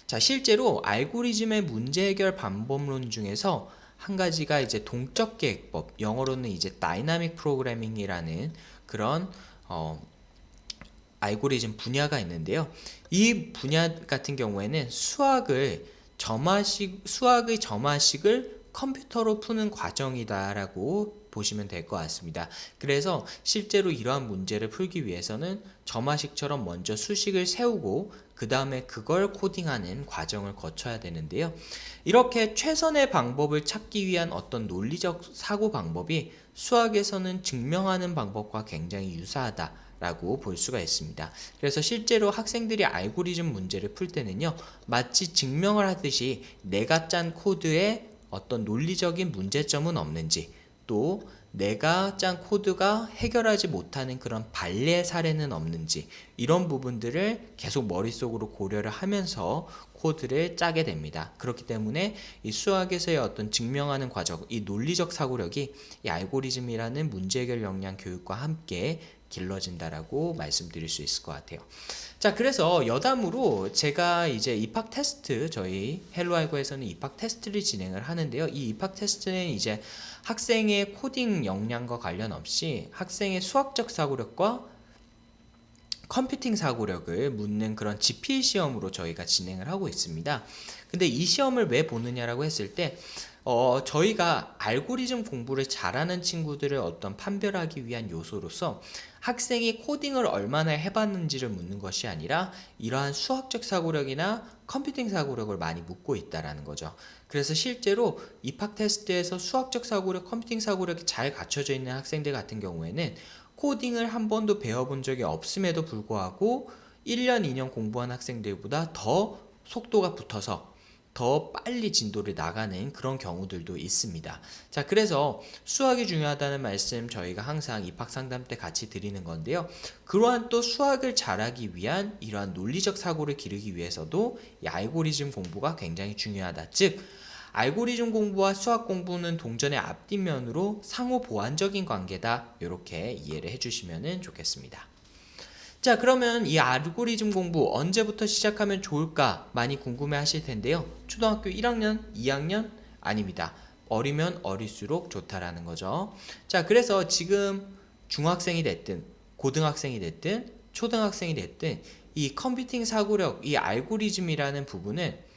자, 실제로 알고리즘의 문제 해결 방법론 중에서 한 가지가 이제 동적 계획법, 영어로는 이제 다이나믹 프로그래밍이라는 그런 알고리즘 분야가 있는데요. 이 분야 같은 경우에는 수학의 점화식을 컴퓨터로 푸는 과정이다라고 보시면 될 것 같습니다. 그래서 실제로 이러한 문제를 풀기 위해서는 점화식처럼 먼저 수식을 세우고 그 다음에 그걸 코딩하는 과정을 거쳐야 되는데요. 이렇게 최선의 방법을 찾기 위한 어떤 논리적 사고 방법이 수학에서는 증명하는 방법과 굉장히 유사하다 라고 볼 수가 있습니다. 그래서 실제로 학생들이 알고리즘 문제를 풀 때는요, 마치 증명을 하듯이 내가 짠 코드에 어떤 논리적인 문제점은 없는지, 또 내가 짠 코드가 해결하지 못하는 그런 발례 사례는 없는지, 이런 부분들을 계속 머릿속으로 고려를 하면서 코드를 짜게 됩니다. 그렇기 때문에 이 수학에서의 어떤 증명하는 과정, 이 논리적 사고력이 이 알고리즘이라는 문제 해결 역량 교육과 함께 길러진다라고 말씀드릴 수 있을 것 같아요. 자, 그래서 여담으로 제가 이제 입학 테스트, 저희 헬로알고에서는 입학 테스트를 진행을 하는데요. 이 입학 테스트는 이제 학생의 코딩 역량과 관련 없이 학생의 수학적 사고력과 컴퓨팅 사고력을 묻는 그런 지필 시험으로 저희가 진행을 하고 있습니다. 근데 이 시험을 왜 보느냐라고 했을 때 저희가 알고리즘 공부를 잘하는 친구들을 어떤 판별하기 위한 요소로서 학생이 코딩을 얼마나 해봤는지를 묻는 것이 아니라 이러한 수학적 사고력이나 컴퓨팅 사고력을 많이 묻고 있다라는 거죠. 그래서 실제로 입학 테스트에서 수학적 사고력, 컴퓨팅 사고력이 잘 갖춰져 있는 학생들 같은 경우에는 코딩을 한 번도 배워본 적이 없음에도 불구하고 1년, 2년 공부한 학생들보다 더 속도가 붙어서 더 빨리 진도를 나가는 그런 경우들도 있습니다. 자, 그래서 수학이 중요하다는 말씀 저희가 항상 입학 상담 때 같이 드리는 건데요. 그러한 또 수학을 잘하기 위한 이러한 논리적 사고를 기르기 위해서도 이 알고리즘 공부가 굉장히 중요하다. 즉, 알고리즘 공부와 수학 공부는 동전의 앞뒷면으로 상호 보완적인 관계다. 이렇게 이해를 해주시면 좋겠습니다. 자, 그러면 이 알고리즘 공부 언제부터 시작하면 좋을까 많이 궁금해 하실 텐데요. 초등학교 1학년, 2학년? 아닙니다. 어리면 어릴수록 좋다라는 거죠. 자, 그래서 지금 중학생이 됐든 고등학생이 됐든 초등학생이 됐든 이 컴퓨팅 사고력, 이 알고리즘이라는 부분은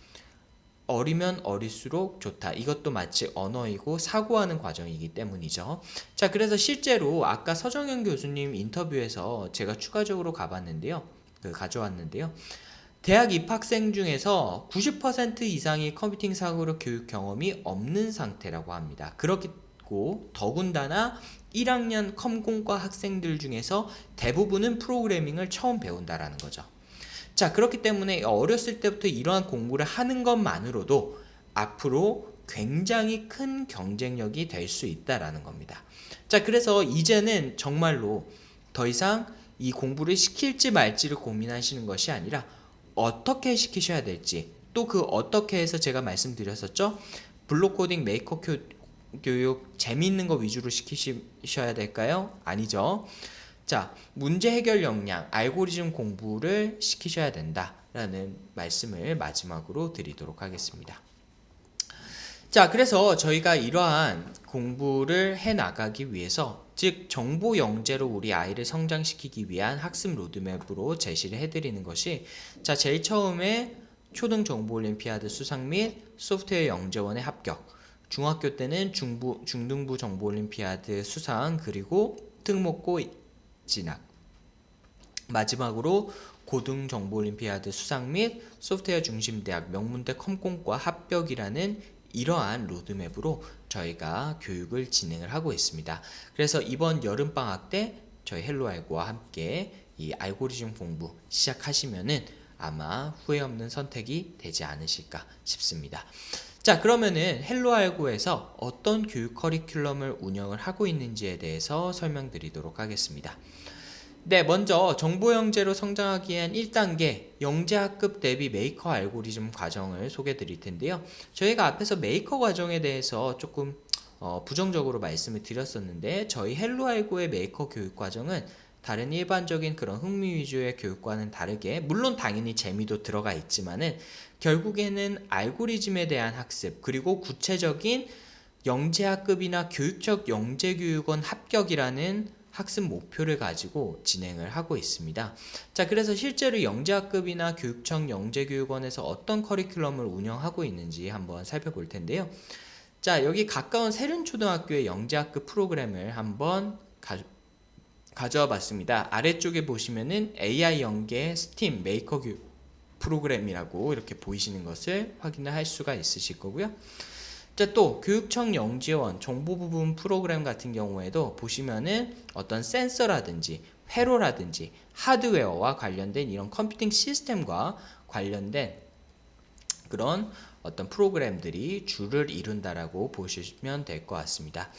어리면 어릴수록 좋다. 이것도 마치 언어이고 사고하는 과정이기 때문이죠. 자, 그래서 실제로 아까 서정현 교수님 인터뷰에서 제가 추가적으로 가져왔는데요. 대학 입학생 중에서 90% 이상이 컴퓨팅 사고력 교육 경험이 없는 상태라고 합니다. 그렇고 더군다나 1학년 컴공과 학생들 중에서 대부분은 프로그래밍을 처음 배운다라는 거죠. 자, 그렇기 때문에 어렸을 때부터 이러한 공부를 하는 것만으로도 앞으로 굉장히 큰 경쟁력이 될 수 있다라는 겁니다. 자, 그래서 이제는 정말로 더 이상 이 공부를 시킬지 말지를 고민하시는 것이 아니라 어떻게 시키셔야 될지, 또 그 어떻게 해서 제가 말씀드렸었죠. 블록 코딩 메이커 교육 재미있는 거 위주로 시키셔야 될까요? 아니죠. 자, 문제 해결 역량, 알고리즘 공부를 시키셔야 된다라는 말씀을 마지막으로 드리도록 하겠습니다. 자, 그래서 저희가 이러한 공부를 해 나가기 위해서, 즉 정보 영재로 우리 아이를 성장시키기 위한 학습 로드맵으로 제시를 해드리는 것이, 자, 제일 처음에 초등 정보 올림피아드 수상 및 소프트웨어 영재원의 합격, 중학교 때는 중등부 정보 올림피아드 수상, 그리고 특목고 진학, 마지막으로 고등 정보 올림피아드 수상 및 소프트웨어 중심 대학 명문대 컴공과 합격이라는 이러한 로드맵으로 저희가 교육을 진행을 하고 있습니다. 그래서 이번 여름방학 때 저희 헬로알고와 함께 이 알고리즘 공부 시작하시면은 아마 후회 없는 선택이 되지 않으실까 싶습니다. 자, 그러면은 헬로알고에서 어떤 교육 커리큘럼을 운영을 하고 있는지에 대해서 설명드리도록 하겠습니다. 네, 먼저 정보 영재로 성장하기 위한 1단계 영재학급 대비 메이커 알고리즘 과정을 소개해 드릴 텐데요. 저희가 앞에서 메이커 과정에 대해서 조금 부정적으로 말씀을 드렸었는데, 저희 헬로알고의 메이커 교육 과정은 다른 일반적인 그런 흥미 위주의 교육과는 다르게, 물론 당연히 재미도 들어가 있지만은 결국에는 알고리즘에 대한 학습, 그리고 구체적인 영재학급이나 교육적 영재교육원 합격이라는 학습 목표를 가지고 진행을 하고 있습니다. 자, 그래서 실제로 영재학급이나 교육청 영재교육원에서 어떤 커리큘럼을 운영하고 있는지 한번 살펴볼 텐데요. 자, 여기 가까운 세륜초등학교의 영재학급 프로그램을 한번 가져와 봤습니다. 아래쪽에 보시면은 AI 연계 스팀 메이커 교육 프로그램이라고 이렇게 보이시는 것을 확인을 할 수가 있으실 거고요. 자, 또 교육청 영재원 정보 부분 프로그램 같은 경우에도 보시면은 어떤 센서라든지 회로라든지 하드웨어와 관련된 이런 컴퓨팅 시스템과 관련된 그런 어떤 프로그램들이 주를 이룬다라고 보시면 될 것 같습니다.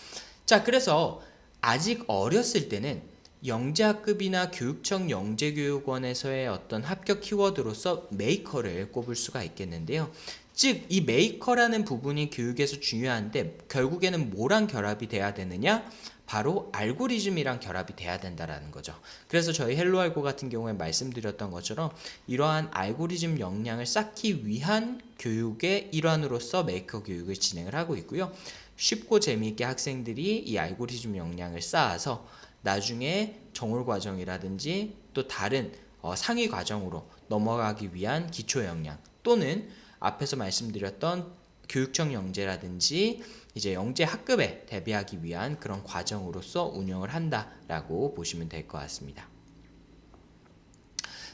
자, 그래서 아직 어렸을 때는 영재학급이나 교육청 영재교육원에서의 어떤 합격 키워드로서 메이커를 꼽을 수가 있겠는데요. 즉, 이 메이커라는 부분이 교육에서 중요한데 결국에는 뭐랑 결합이 돼야 되느냐? 바로 알고리즘이랑 결합이 돼야 된다라는 거죠. 그래서 저희 헬로알고 같은 경우에 말씀드렸던 것처럼 이러한 알고리즘 역량을 쌓기 위한 교육의 일환으로서 메이커 교육을 진행을 하고 있고요. 쉽고 재미있게 학생들이 이 알고리즘 역량을 쌓아서 나중에 정올 과정이라든지 또 다른 상위 과정으로 넘어가기 위한 기초 역량, 또는 앞에서 말씀드렸던 교육청 영재라든지 이제 영재 학급에 대비하기 위한 그런 과정으로서 운영을 한다라고 보시면 될 것 같습니다.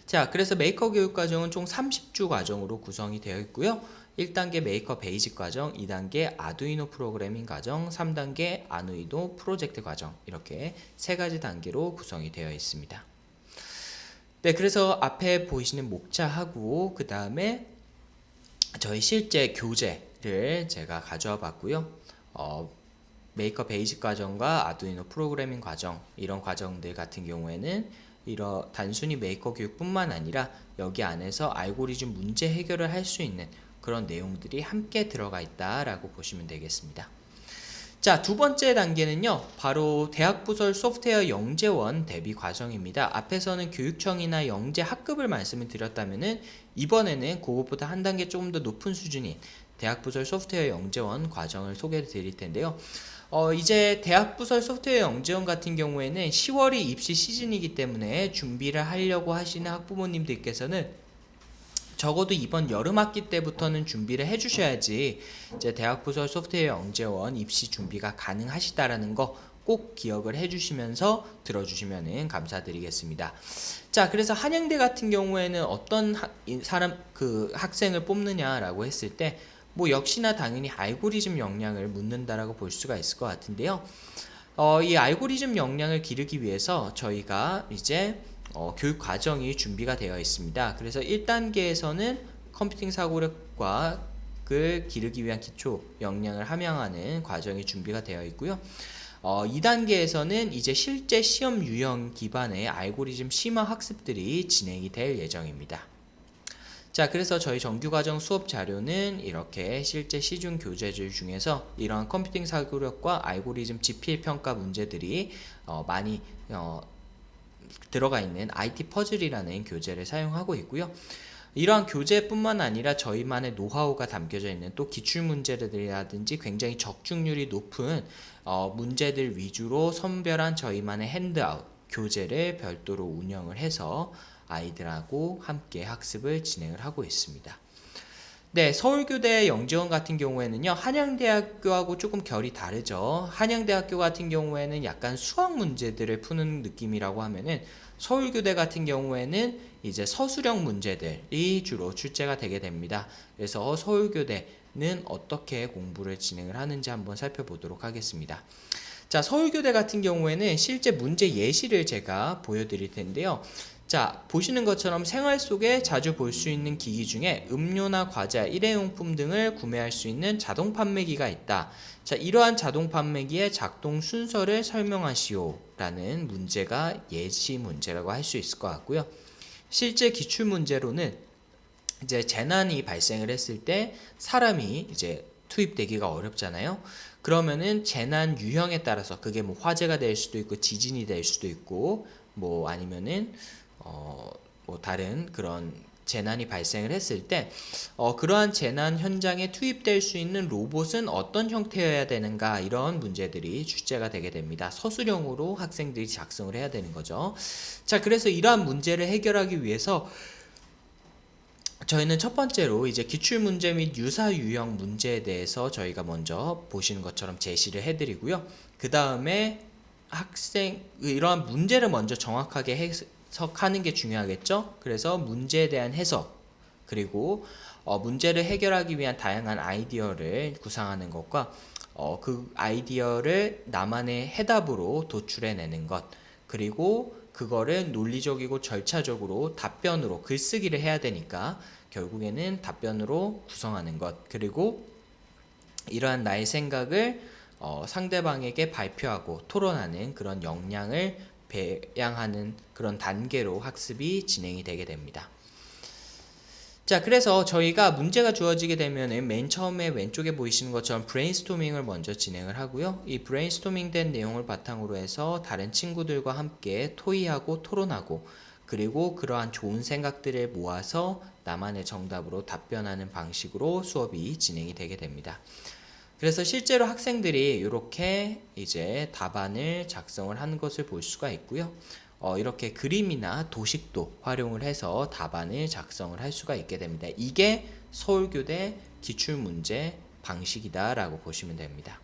자, 그래서 메이커 교육 과정은 총 30주 과정으로 구성이 되어 있고요. 1단계 메이커 베이직 과정, 2단계 아두이노 프로그래밍 과정, 3단계 아두이노 프로젝트 과정, 이렇게 세 가지 단계로 구성이 되어 있습니다. 네, 그래서 앞에 보이시는 목차하고 그 다음에 저희 실제 교재를 제가 가져와 봤고요. 메이커 베이직 과정과 아두이노 프로그래밍 과정, 이런 과정들 같은 경우에는 단순히 메이커 교육뿐만 아니라 여기 안에서 알고리즘 문제 해결을 할 수 있는 그런 내용들이 함께 들어가 있다라고 보시면 되겠습니다. 자, 두 번째 단계는요, 바로 대학부설 소프트웨어 영재원 대비 과정입니다. 앞에서는 교육청이나 영재 학급을 말씀을 드렸다면은 이번에는 그것보다 한 단계 조금 더 높은 수준인 대학부설 소프트웨어 영재원 과정을 소개해 드릴 텐데요. 이제 대학부설 소프트웨어 영재원 같은 경우에는 10월이 입시 시즌이기 때문에 준비를 하려고 하시는 학부모님들께서는 적어도 이번 여름 학기 때부터는 준비를 해주셔야지 이제 대학부설 소프트웨어 영재원 입시 준비가 가능하시다라는 거 꼭 기억을 해주시면서 들어주시면 감사드리겠습니다. 자, 그래서 한양대 같은 경우에는 어떤 학생을 뽑느냐라고 했을 때 뭐 역시나 당연히 알고리즘 역량을 묻는다라고 볼 수가 있을 것 같은데요. 이 알고리즘 역량을 기르기 위해서 저희가 이제 교육 과정이 준비가 되어 있습니다. 그래서 1단계에서는 컴퓨팅 사고력을 기르기 위한 기초 역량을 함양하는 과정이 준비가 되어 있고요. 2단계에서는 이제 실제 시험 유형 기반의 알고리즘 심화 학습들이 진행이 될 예정입니다. 자, 그래서 저희 정규과정 수업 자료는 이렇게 실제 시중 교재들 중에서 이런 컴퓨팅 사고력과 알고리즘 지필 평가 문제들이 많이 들어가 있는 IT 퍼즐이라는 교재를 사용하고 있고요. 이러한 교재뿐만 아니라 저희만의 노하우가 담겨져 있는 또 기출문제들이라든지 굉장히 적중률이 높은 문제들 위주로 선별한 저희만의 핸드아웃 교재를 별도로 운영을 해서 아이들하고 함께 학습을 진행을 하고 있습니다. 네, 서울교대 영재원 같은 경우에는요, 한양대학교하고 조금 결이 다르죠. 한양대학교 같은 경우에는 약간 수학 문제들을 푸는 느낌이라고 하면은 서울교대 같은 경우에는 이제 서술형 문제들이 주로 출제가 되게 됩니다. 그래서 서울교대는 어떻게 공부를 진행을 하는지 한번 살펴보도록 하겠습니다. 자, 서울교대 같은 경우에는 실제 문제 예시를 제가 보여드릴 텐데요. 자, 보시는 것처럼 생활 속에 자주 볼 수 있는 기기 중에 음료나 과자, 일회용품 등을 구매할 수 있는 자동 판매기가 있다. 자, 이러한 자동 판매기의 작동 순서를 설명하시오 라는 문제가 예시 문제라고 할 수 있을 것 같고요. 실제 기출 문제로는 이제 재난이 발생을 했을 때 사람이 이제 투입되기가 어렵잖아요. 그러면은 재난 유형에 따라서 그게 뭐 화재가 될 수도 있고 지진이 될 수도 있고 뭐 아니면은 뭐 다른 그런 재난이 발생을 했을 때 그러한 재난 현장에 투입될 수 있는 로봇은 어떤 형태여야 되는가, 이런 문제들이 출제가 되게 됩니다. 서술형으로 학생들이 작성을 해야 되는 거죠. 자, 그래서 이러한 문제를 해결하기 위해서 저희는 첫 번째로 이제 기출문제 및 유사 유형 문제에 대해서 저희가 먼저 보시는 것처럼 제시를 해드리고요. 그 다음에 이러한 문제를 먼저 정확하게 해석하는 게 중요하겠죠. 그래서 문제에 대한 해석, 그리고 문제를 해결하기 위한 다양한 아이디어를 구상하는 것과 그 아이디어를 나만의 해답으로 도출해내는 것, 그리고 그거를 논리적이고 절차적으로 답변으로 글쓰기를 해야 되니까 결국에는 답변으로 구성하는 것, 그리고 이러한 나의 생각을 상대방에게 발표하고 토론하는 그런 역량을 배양하는 그런 단계로 학습이 진행이 되게 됩니다. 자, 그래서 저희가 문제가 주어지게 되면은 맨 처음에 왼쪽에 보이시는 것처럼 브레인스토밍을 먼저 진행을 하고요. 이 브레인스토밍 된 내용을 바탕으로 해서 다른 친구들과 함께 토의하고 토론하고, 그리고 그러한 좋은 생각들을 모아서 나만의 정답으로 답변하는 방식으로 수업이 진행이 되게 됩니다. 그래서 실제로 학생들이 이렇게 이제 답안을 작성을 하는 것을 볼 수가 있고요. 이렇게 그림이나 도식도 활용을 해서 답안을 작성을 할 수가 있게 됩니다. 이게 서울교대 기출문제 방식이다라고 보시면 됩니다.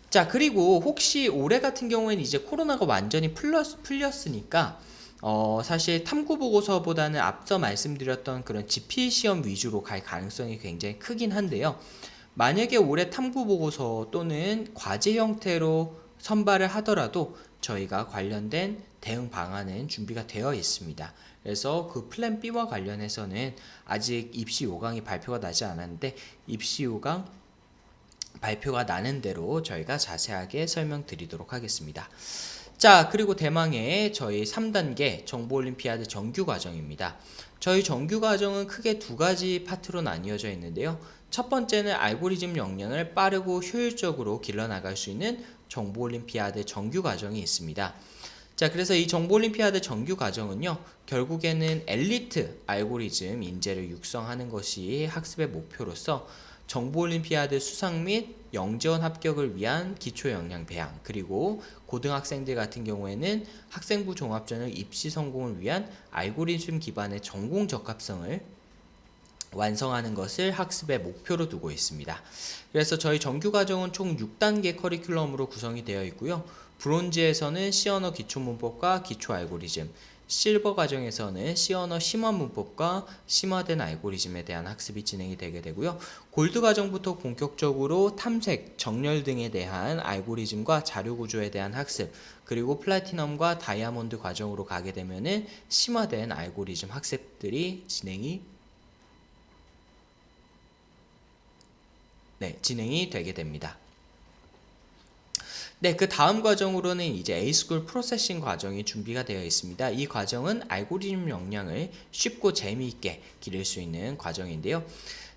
자, 그리고 혹시 올해 같은 경우에는 이제 코로나가 완전히 풀렸으니까 사실 탐구보고서보다는 앞서 말씀드렸던 그런 지필시험 위주로 갈 가능성이 굉장히 크긴 한데요. 만약에 올해 탐구보고서 또는 과제 형태로 선발을 하더라도 저희가 관련된 대응 방안은 준비가 되어 있습니다. 그래서 그 플랜 B와 관련해서는 아직 입시 요강이 발표가 나지 않았는데 입시 요강 발표가 나는 대로 저희가 자세하게 설명드리도록 하겠습니다. 자, 그리고 대망의 저희 3단계 정보올림피아드 정규 과정입니다. 저희 정규 과정은 크게 두 가지 파트로 나뉘어져 있는데요. 첫 번째는 알고리즘 역량을 빠르고 효율적으로 길러나갈 수 있는 정보올림피아드 정규 과정이 있습니다. 자, 그래서 이 정보올림피아드 정규 과정은요, 결국에는 엘리트 알고리즘 인재를 육성하는 것이 학습의 목표로서 정보올림피아드 수상 및 영재원 합격을 위한 기초 역량 배양, 그리고 고등학생들 같은 경우에는 학생부 종합전형 입시 성공을 위한 알고리즘 기반의 전공 적합성을 완성하는 것을 학습의 목표로 두고 있습니다. 그래서 저희 정규 과정은 총 6단계 커리큘럼으로 구성이 되어 있고요. 브론즈에서는 C언어 기초문법과 기초 알고리즘, 실버 과정에서는 C언어 심화 문법과 심화된 알고리즘에 대한 학습이 진행이 되게 되고요. 골드 과정부터 본격적으로 탐색, 정렬 등에 대한 알고리즘과 자료 구조에 대한 학습, 그리고 플래티넘과 다이아몬드 과정으로 가게 되면은 심화된 알고리즘 학습들이 진행이 되게 됩니다. 네, 그 다음 과정으로는 이제 A스쿨 프로세싱 과정이 준비가 되어 있습니다. 이 과정은 알고리즘 역량을 쉽고 재미있게 기를 수 있는 과정인데요.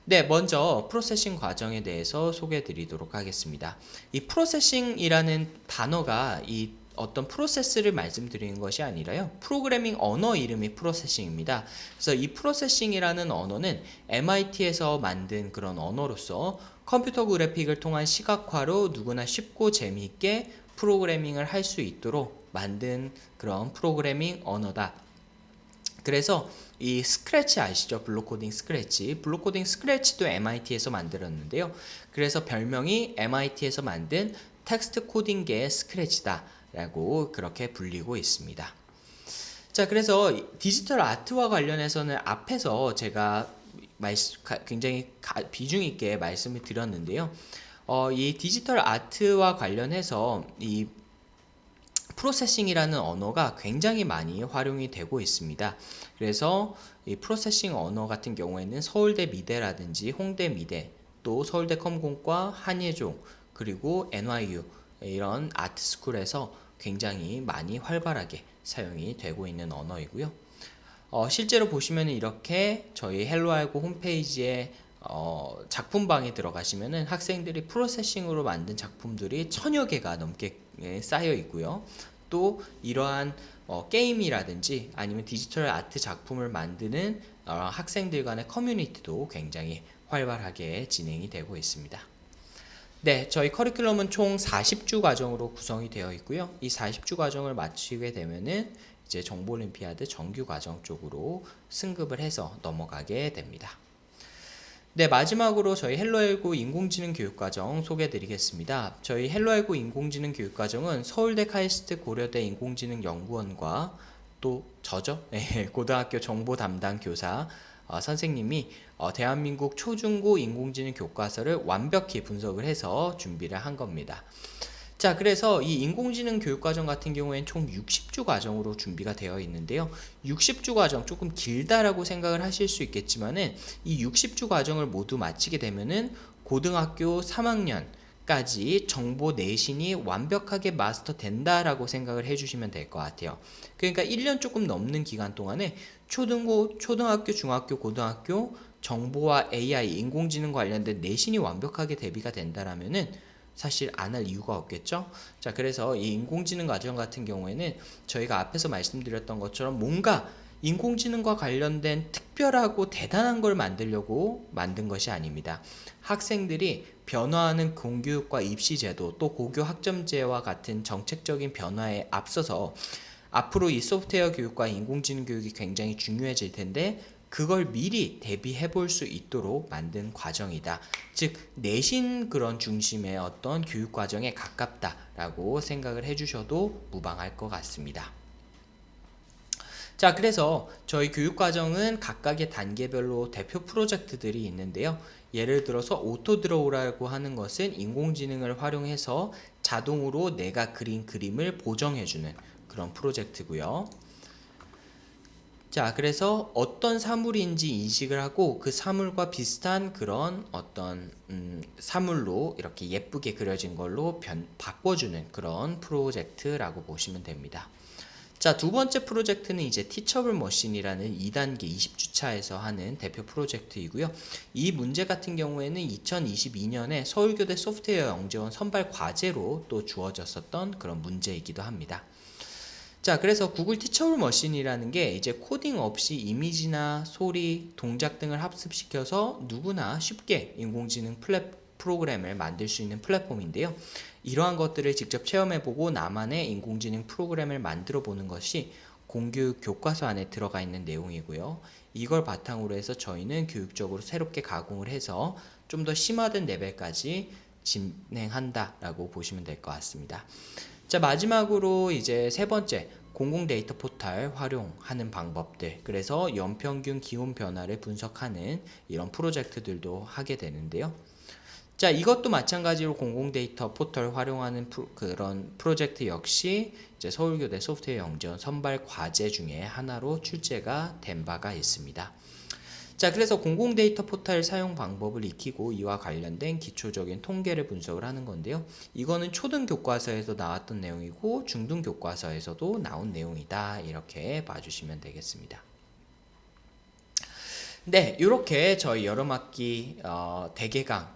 네, 먼저 프로세싱 과정에 대해서 소개해 드리도록 하겠습니다. 이 프로세싱이라는 단어가 이 어떤 프로세스를 말씀드리는 것이 아니라요. 프로그래밍 언어 이름이 프로세싱입니다. 그래서 이 프로세싱이라는 언어는 MIT에서 만든 그런 언어로서 컴퓨터 그래픽을 통한 시각화로 누구나 쉽고 재미있게 프로그래밍을 할 수 있도록 만든 그런 프로그래밍 언어다. 그래서 이 스크래치 아시죠? 블록코딩 스크래치. 블록코딩 스크래치도 MIT에서 만들었는데요. 그래서 별명이 MIT에서 만든 텍스트 코딩계의 스크래치다 라고 그렇게 불리고 있습니다. 자, 그래서 디지털 아트와 관련해서는 앞에서 제가 굉장히 비중 있게 말씀을 드렸는데요. 이 디지털 아트와 관련해서 이 프로세싱이라는 언어가 굉장히 많이 활용이 되고 있습니다. 그래서 이 프로세싱 언어 같은 경우에는 서울대 미대라든지 홍대 미대, 또 서울대 컴공과 한예종, 그리고 NYU 이런 아트스쿨에서 굉장히 많이 활발하게 사용이 되고 있는 언어이고요. 실제로 보시면 이렇게 저희 헬로알고 홈페이지에 작품방에 들어가시면은 학생들이 프로세싱으로 만든 작품들이 1000여 개가 넘게 쌓여 있고요. 또 이러한 게임이라든지 아니면 디지털 아트 작품을 만드는 학생들 간의 커뮤니티도 굉장히 활발하게 진행이 되고 있습니다. 네, 저희 커리큘럼은 총 40주 과정으로 구성이 되어 있고요. 이 40주 과정을 마치게 되면은 이제 정보올림피아드 정규 과정 쪽으로 승급을 해서 넘어가게 됩니다. 네, 마지막으로 저희 헬로엘고 인공지능 교육과정 소개해 드리겠습니다. 저희 헬로엘고 인공지능 교육과정은 서울대 카이스트 고려대 인공지능연구원과 또 저죠? 고등학교 정보 담당 교사 선생님이 대한민국 초중고 인공지능 교과서를 완벽히 분석을 해서 준비를 한 겁니다. 자, 그래서 이 인공지능 교육과정 같은 경우에는 총 60주 과정으로 준비가 되어 있는데요. 60주 과정 조금 길다라고 생각을 하실 수 있겠지만은 이 60주 과정을 모두 마치게 되면은 고등학교 3학년까지 정보 내신이 완벽하게 마스터 된다라고 생각을 해주시면 될 것 같아요. 그러니까 1년 조금 넘는 기간 동안에 초등학교, 중학교, 고등학교 정보와 AI, 인공지능 관련된 내신이 완벽하게 대비가 된다라면은 사실 안 할 이유가 없겠죠. 자, 그래서 이 인공지능 과정 같은 경우에는 저희가 앞에서 말씀드렸던 것처럼 뭔가 인공지능과 관련된 특별하고 대단한 걸 만들려고 만든 것이 아닙니다. 학생들이 변화하는 공교육과 입시제도 또 고교 학점제와 같은 정책적인 변화에 앞서서 앞으로 이 소프트웨어 교육과 인공지능 교육이 굉장히 중요해질 텐데 그걸 미리 대비해 볼 수 있도록 만든 과정이다. 즉 내신 그런 중심의 어떤 교육 과정에 가깝다라고 생각을 해주셔도 무방할 것 같습니다. 자, 그래서 저희 교육 과정은 각각의 단계별로 대표 프로젝트들이 있는데요. 예를 들어서 오토 드로우라고 하는 것은 인공지능을 활용해서 자동으로 내가 그린 그림을 보정해주는 그런 프로젝트고요. 자, 그래서 어떤 사물인지 인식을 하고 그 사물과 비슷한 그런 어떤 사물로 이렇게 예쁘게 그려진 걸로 바꿔주는 그런 프로젝트라고 보시면 됩니다. 자, 두 번째 프로젝트는 이제 티처블 머신이라는 2단계 20주차에서 하는 대표 프로젝트이고요. 이 문제 같은 경우에는 2022년에 서울교대 소프트웨어 영재원 선발 과제로 또 주어졌었던 그런 문제이기도 합니다. 자, 그래서 구글 티처블 머신이라는 게 이제 코딩 없이 이미지나 소리, 동작 등을 합습시켜서 누구나 쉽게 인공지능 프로그램을 만들 수 있는 플랫폼인데요. 이러한 것들을 직접 체험해보고 나만의 인공지능 프로그램을 만들어 보는 것이 공교육 교과서 안에 들어가 있는 내용이고요. 이걸 바탕으로 해서 저희는 교육적으로 새롭게 가공을 해서 좀 더 심화된 레벨까지 진행한다라고 보시면 될 것 같습니다. 자, 마지막으로 이제 세 번째, 공공 데이터 포털 활용하는 방법들, 그래서 연평균 기온 변화를 분석하는 이런 프로젝트들도 하게 되는데요. 자, 이것도 마찬가지로 공공 데이터 포털 활용하는 그런 프로젝트 역시 이제 서울교대 소프트웨어 영재원 선발 과제 중에 하나로 출제가 된 바가 있습니다. 자, 그래서 공공 데이터 포털 사용 방법을 익히고 이와 관련된 기초적인 통계를 분석을 하는 건데요. 이거는 초등 교과서에서 나왔던 내용이고 중등 교과서에서도 나온 내용이다. 이렇게 봐주시면 되겠습니다. 네, 이렇게 저희 여름학기 대개강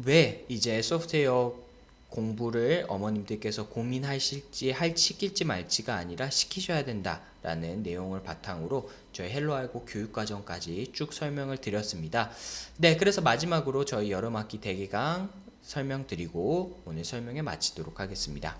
왜 이제 소프트웨어 공부를 어머님들께서 고민하실지 시킬지 말지가 아니라 시키셔야 된다라는 내용을 바탕으로 저희 헬로알고 교육과정까지 쭉 설명을 드렸습니다. 네, 그래서 마지막으로 저희 여름학기 대개강 설명드리고 오늘 설명에 마치도록 하겠습니다.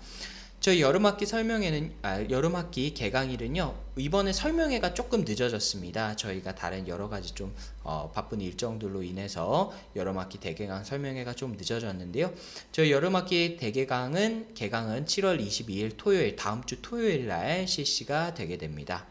저희 여름학기 개강일은요, 이번에 설명회가 조금 늦어졌습니다. 저희가 다른 여러가지 좀 바쁜 일정들로 인해서 여름학기 대개강 설명회가 좀 늦어졌는데요. 저희 여름학기 개강은 7월 22일 토요일, 다음주 토요일날 실시가 되게 됩니다.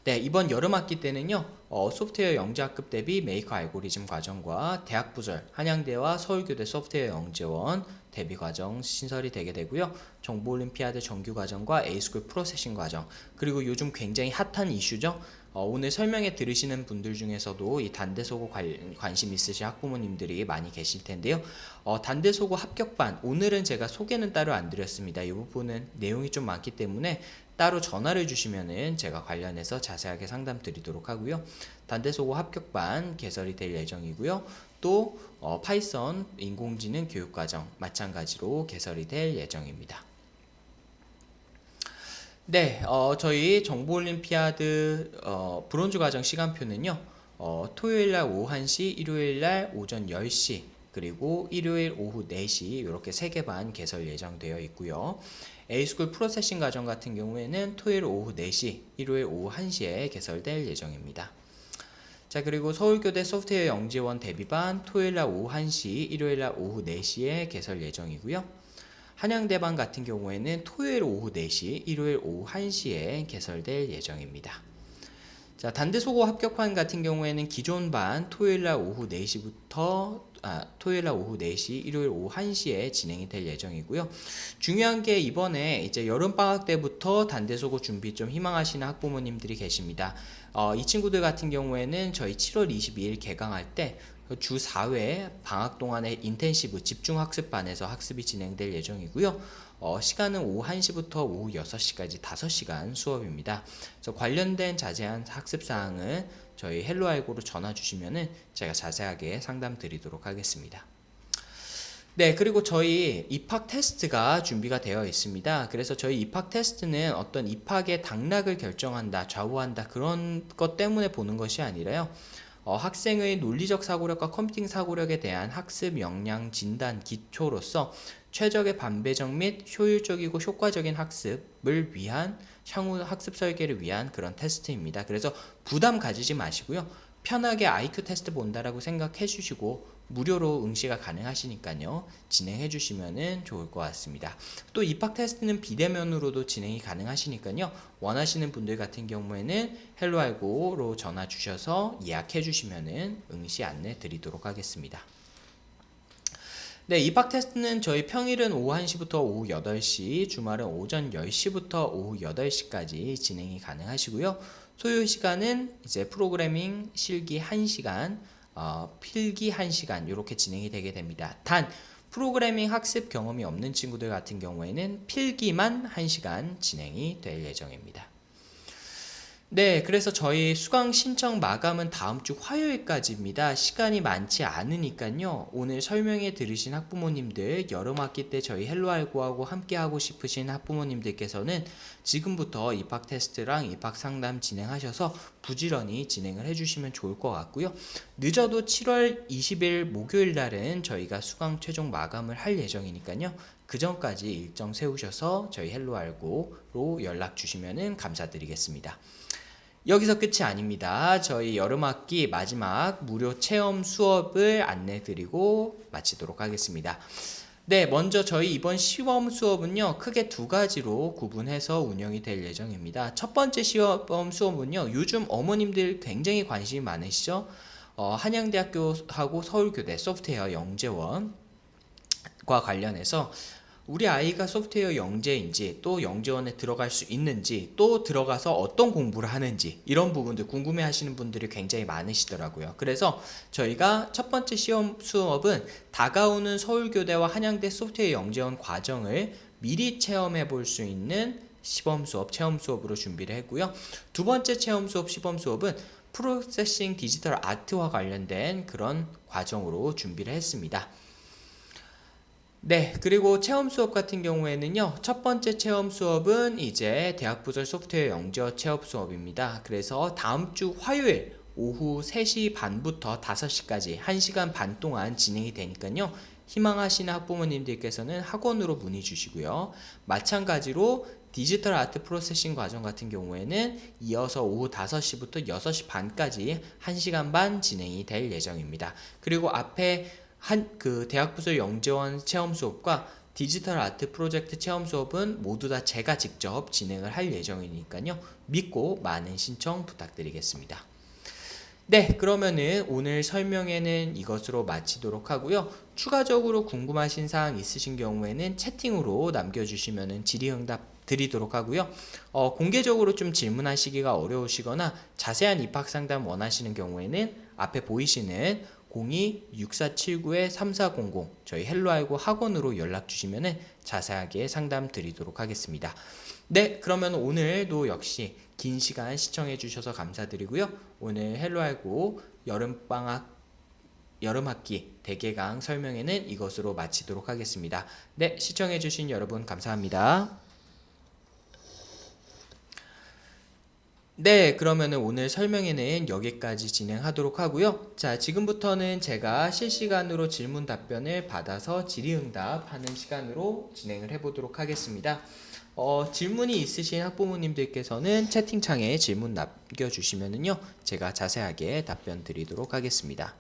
네, 이번 여름학기 때는요, 소프트웨어 영재학급 대비 메이커 알고리즘 과정과 대학부설, 한양대와 서울교대 소프트웨어 영재원 대비 과정 신설이 되게 되고요. 정보올림피아드 정규 과정과 A스쿨 프로세싱 과정, 그리고 요즘 굉장히 핫한 이슈죠. 오늘 설명회 들으시는 분들 중에서도 이 단대소고 관심 있으신 학부모님들이 많이 계실 텐데요. 단대소고 합격반, 오늘은 제가 소개는 따로 안 드렸습니다. 이 부분은 내용이 좀 많기 때문에 따로 전화를 주시면은 제가 관련해서 자세하게 상담 드리도록 하고요. 단대소고 합격반 개설이 될 예정이고요. 또 파이썬 인공지능 교육과정 마찬가지로 개설이 될 예정입니다. 네, 저희 정보올림피아드 브론즈 과정 시간표는요. 토요일날 오후 1시, 일요일날 오전 10시, 그리고 일요일 오후 4시 이렇게 3개 반 개설 예정되어 있고요. A스쿨 프로세싱 과정 같은 경우에는 토요일 오후 4시, 일요일 오후 1시에 개설될 예정입니다. 자, 그리고 서울교대 소프트웨어 영재원 대비반 토요일날 오후 1시, 일요일날 오후 4시에 개설 예정이고요. 한양대반 같은 경우에는 토요일 오후 4시, 일요일 오후 1시에 개설될 예정입니다. 자, 단대소고 합격반 같은 경우에는 기존 반 토요일날 오후 4시부터 토요일날 오후 4시, 일요일 오후 1시에 진행이 될 예정이고요. 중요한 게 이번에 이제 여름방학 때부터 단대소고 준비 좀 희망하시는 학부모님들이 계십니다. 이 친구들 같은 경우에는 저희 7월 22일 개강할 때 주 4회 방학 동안에 인텐시브 집중학습반에서 학습이 진행될 예정이고요. 시간은 오후 1시부터 오후 6시까지 5시간 수업입니다. 그래서 관련된 자세한 학습사항은 저희 헬로알고로 전화 주시면은 제가 자세하게 상담 드리도록 하겠습니다. 네, 그리고 저희 입학 테스트가 준비가 되어 있습니다. 그래서 저희 입학 테스트는 어떤 입학의 당락을 결정한다, 좌우한다 그런 것 때문에 보는 것이 아니라요. 학생의 논리적 사고력과 컴퓨팅 사고력에 대한 학습 역량 진단 기초로서 최적의 반배정 및 효율적이고 효과적인 학습을 위한 향후 학습 설계를 위한 그런 테스트입니다. 그래서 부담 가지지 마시고요. 편하게 IQ 테스트 본다라고 생각해 주시고 무료로 응시가 가능하시니까요. 진행해 주시면 좋을 것 같습니다. 또 입학 테스트는 비대면으로도 진행이 가능하시니까요. 원하시는 분들 같은 경우에는 헬로알고로 전화 주셔서 예약해 주시면 응시 안내 드리도록 하겠습니다. 네, 입학 테스트는 저희 평일은 오후 1시부터 오후 8시, 주말은 오전 10시부터 오후 8시까지 진행이 가능하시고요. 소요 시간은 이제 프로그래밍 실기 1시간, 필기 1시간 이렇게 진행이 되게 됩니다. 단 프로그래밍 학습 경험이 없는 친구들 같은 경우에는 필기만 1시간 진행이 될 예정입니다. 네, 그래서 저희 수강 신청 마감은 다음 주 화요일까지입니다. 시간이 많지 않으니까요. 오늘 설명해 들으신 학부모님들, 여름 학기 때 저희 헬로알고하고 함께 하고 싶으신 학부모님들께서는 지금부터 입학 테스트랑 입학 상담 진행하셔서 부지런히 진행을 해주시면 좋을 것 같고요. 늦어도 7월 20일 목요일 날은 저희가 수강 최종 마감을 할 예정이니까요. 그 전까지 일정 세우셔서 저희 헬로알고로 연락 주시면 감사드리겠습니다. 여기서 끝이 아닙니다. 저희 여름학기 마지막 무료 체험 수업을 안내 드리고 마치도록 하겠습니다. 네, 먼저 저희 이번 시험 수업은요, 크게 두 가지로 구분해서 운영이 될 예정입니다. 첫 번째 시험 수업은요, 요즘 어머님들 굉장히 관심이 많으시죠? 한양대학교하고 서울교대 소프트웨어 영재원과 관련해서 우리 아이가 소프트웨어 영재인지 또 영재원에 들어갈 수 있는지 또 들어가서 어떤 공부를 하는지 이런 부분들 궁금해 하시는 분들이 굉장히 많으시더라고요. 그래서 저희가 첫 번째 시험 수업은 다가오는 서울교대와 한양대 소프트웨어 영재원 과정을 미리 체험해 볼 수 있는 시범 수업, 체험 수업으로 준비를 했고요. 두 번째 체험 수업, 시범 수업은 프로세싱 디지털 아트와 관련된 그런 과정으로 준비를 했습니다. 네, 그리고 체험 수업 같은 경우에는요, 첫 번째 체험 수업은 이제 대학부설 소프트웨어 영재원 체험 수업입니다. 그래서 다음 주 화요일 오후 3시 반부터 5시까지 1시간 반 동안 진행이 되니까요, 희망하시는 학부모님들께서는 학원으로 문의 주시고요. 마찬가지로 디지털 아트 프로세싱 과정 같은 경우에는 이어서 오후 5시부터 6시 반까지 1시간 반 진행이 될 예정입니다. 그리고 앞에 대학부설 영재원 체험 수업과 디지털 아트 프로젝트 체험 수업은 모두 다 제가 직접 진행을 할 예정이니까요. 믿고 많은 신청 부탁드리겠습니다. 네, 그러면은 오늘 설명회는 이것으로 마치도록 하고요. 추가적으로 궁금하신 사항 있으신 경우에는 채팅으로 남겨주시면 질의응답 드리도록 하고요. 공개적으로 좀 질문하시기가 어려우시거나 자세한 입학 상담 원하시는 경우에는 앞에 보이시는 02-6479-3400 저희 헬로알고 학원으로 연락 주시면 자세하게 상담 드리도록 하겠습니다. 네, 그러면 오늘도 역시 긴 시간 시청해 주셔서 감사드리고요. 오늘 헬로알고 여름학기 대개강 설명회는 이것으로 마치도록 하겠습니다. 네, 시청해 주신 여러분 감사합니다. 네, 그러면은 오늘 설명회는 여기까지 진행하도록 하고요. 자, 지금부터는 제가 실시간으로 질문 답변을 받아서 질의응답하는 시간으로 진행을 해보도록 하겠습니다. 질문이 있으신 학부모님들께서는 채팅창에 질문 남겨주시면은요, 제가 자세하게 답변 드리도록 하겠습니다.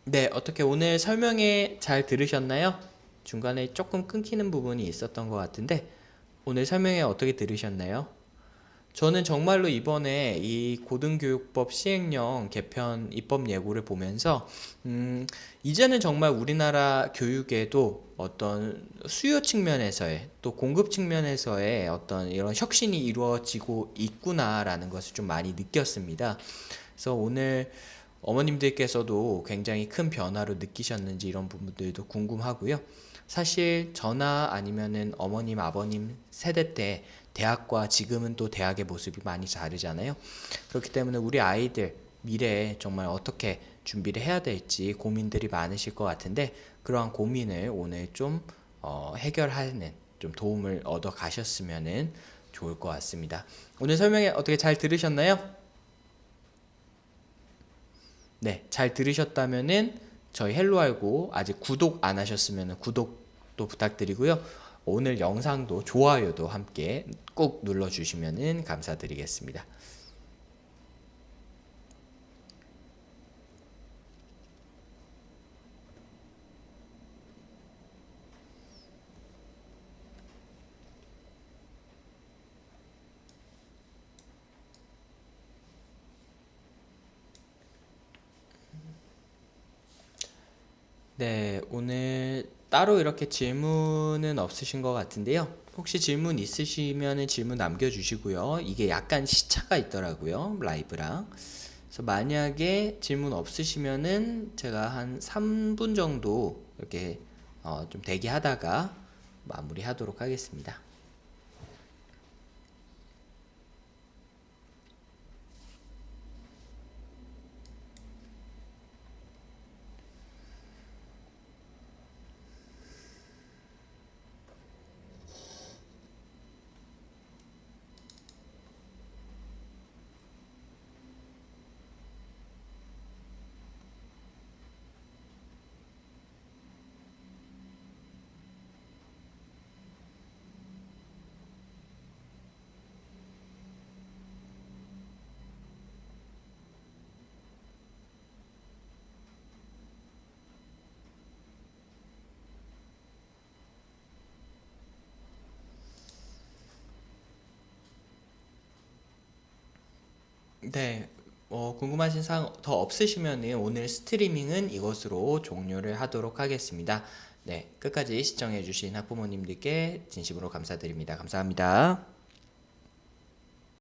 네, 어떻게 오늘 설명회 잘 들으셨나요? 중간에 조금 끊기는 부분이 있었던 것 같은데, 오늘 설명회 어떻게 들으셨나요? 저는 정말로 이번에 이 고등교육법 시행령 개편 입법 예고를 보면서 이제는 정말 우리나라 교육에도 어떤 수요 측면에서의 또 공급 측면에서의 어떤 이런 혁신이 이루어지고 있구나라는 것을 좀 많이 느꼈습니다. 그래서 오늘 어머님들께서도 굉장히 큰 변화로 느끼셨는지 이런 부분들도 궁금하고요. 사실 저나 아니면은 어머님, 아버님 세대 때 대학과 지금은 또 대학의 모습이 많이 다르잖아요. 그렇기 때문에 우리 아이들 미래에 정말 어떻게 준비를 해야 될지 고민들이 많으실 것 같은데 그러한 고민을 오늘 좀 해결하는 좀 도움을 얻어 가셨으면 좋을 것 같습니다. 오늘 설명회 어떻게 잘 들으셨나요? 네, 잘 들으셨다면은 저희 헬로알고 아직 구독 안 하셨으면 구독도 부탁드리고요. 오늘 영상도 좋아요도 함께 꼭 눌러주시면 감사드리겠습니다. 네, 오늘 따로 이렇게 질문은 없으신 것 같은데요. 혹시 질문 있으시면 질문 남겨주시고요. 이게 약간 시차가 있더라고요, 라이브랑. 그래서 만약에 질문 없으시면은 제가 한 3분 정도 이렇게 좀 대기하다가 마무리하도록 하겠습니다. 네, 궁금하신 사항 더 없으시면 오늘 스트리밍은 이것으로 종료를 하도록 하겠습니다. 네, 끝까지 시청해주신 학부모님들께 진심으로 감사드립니다. 감사합니다.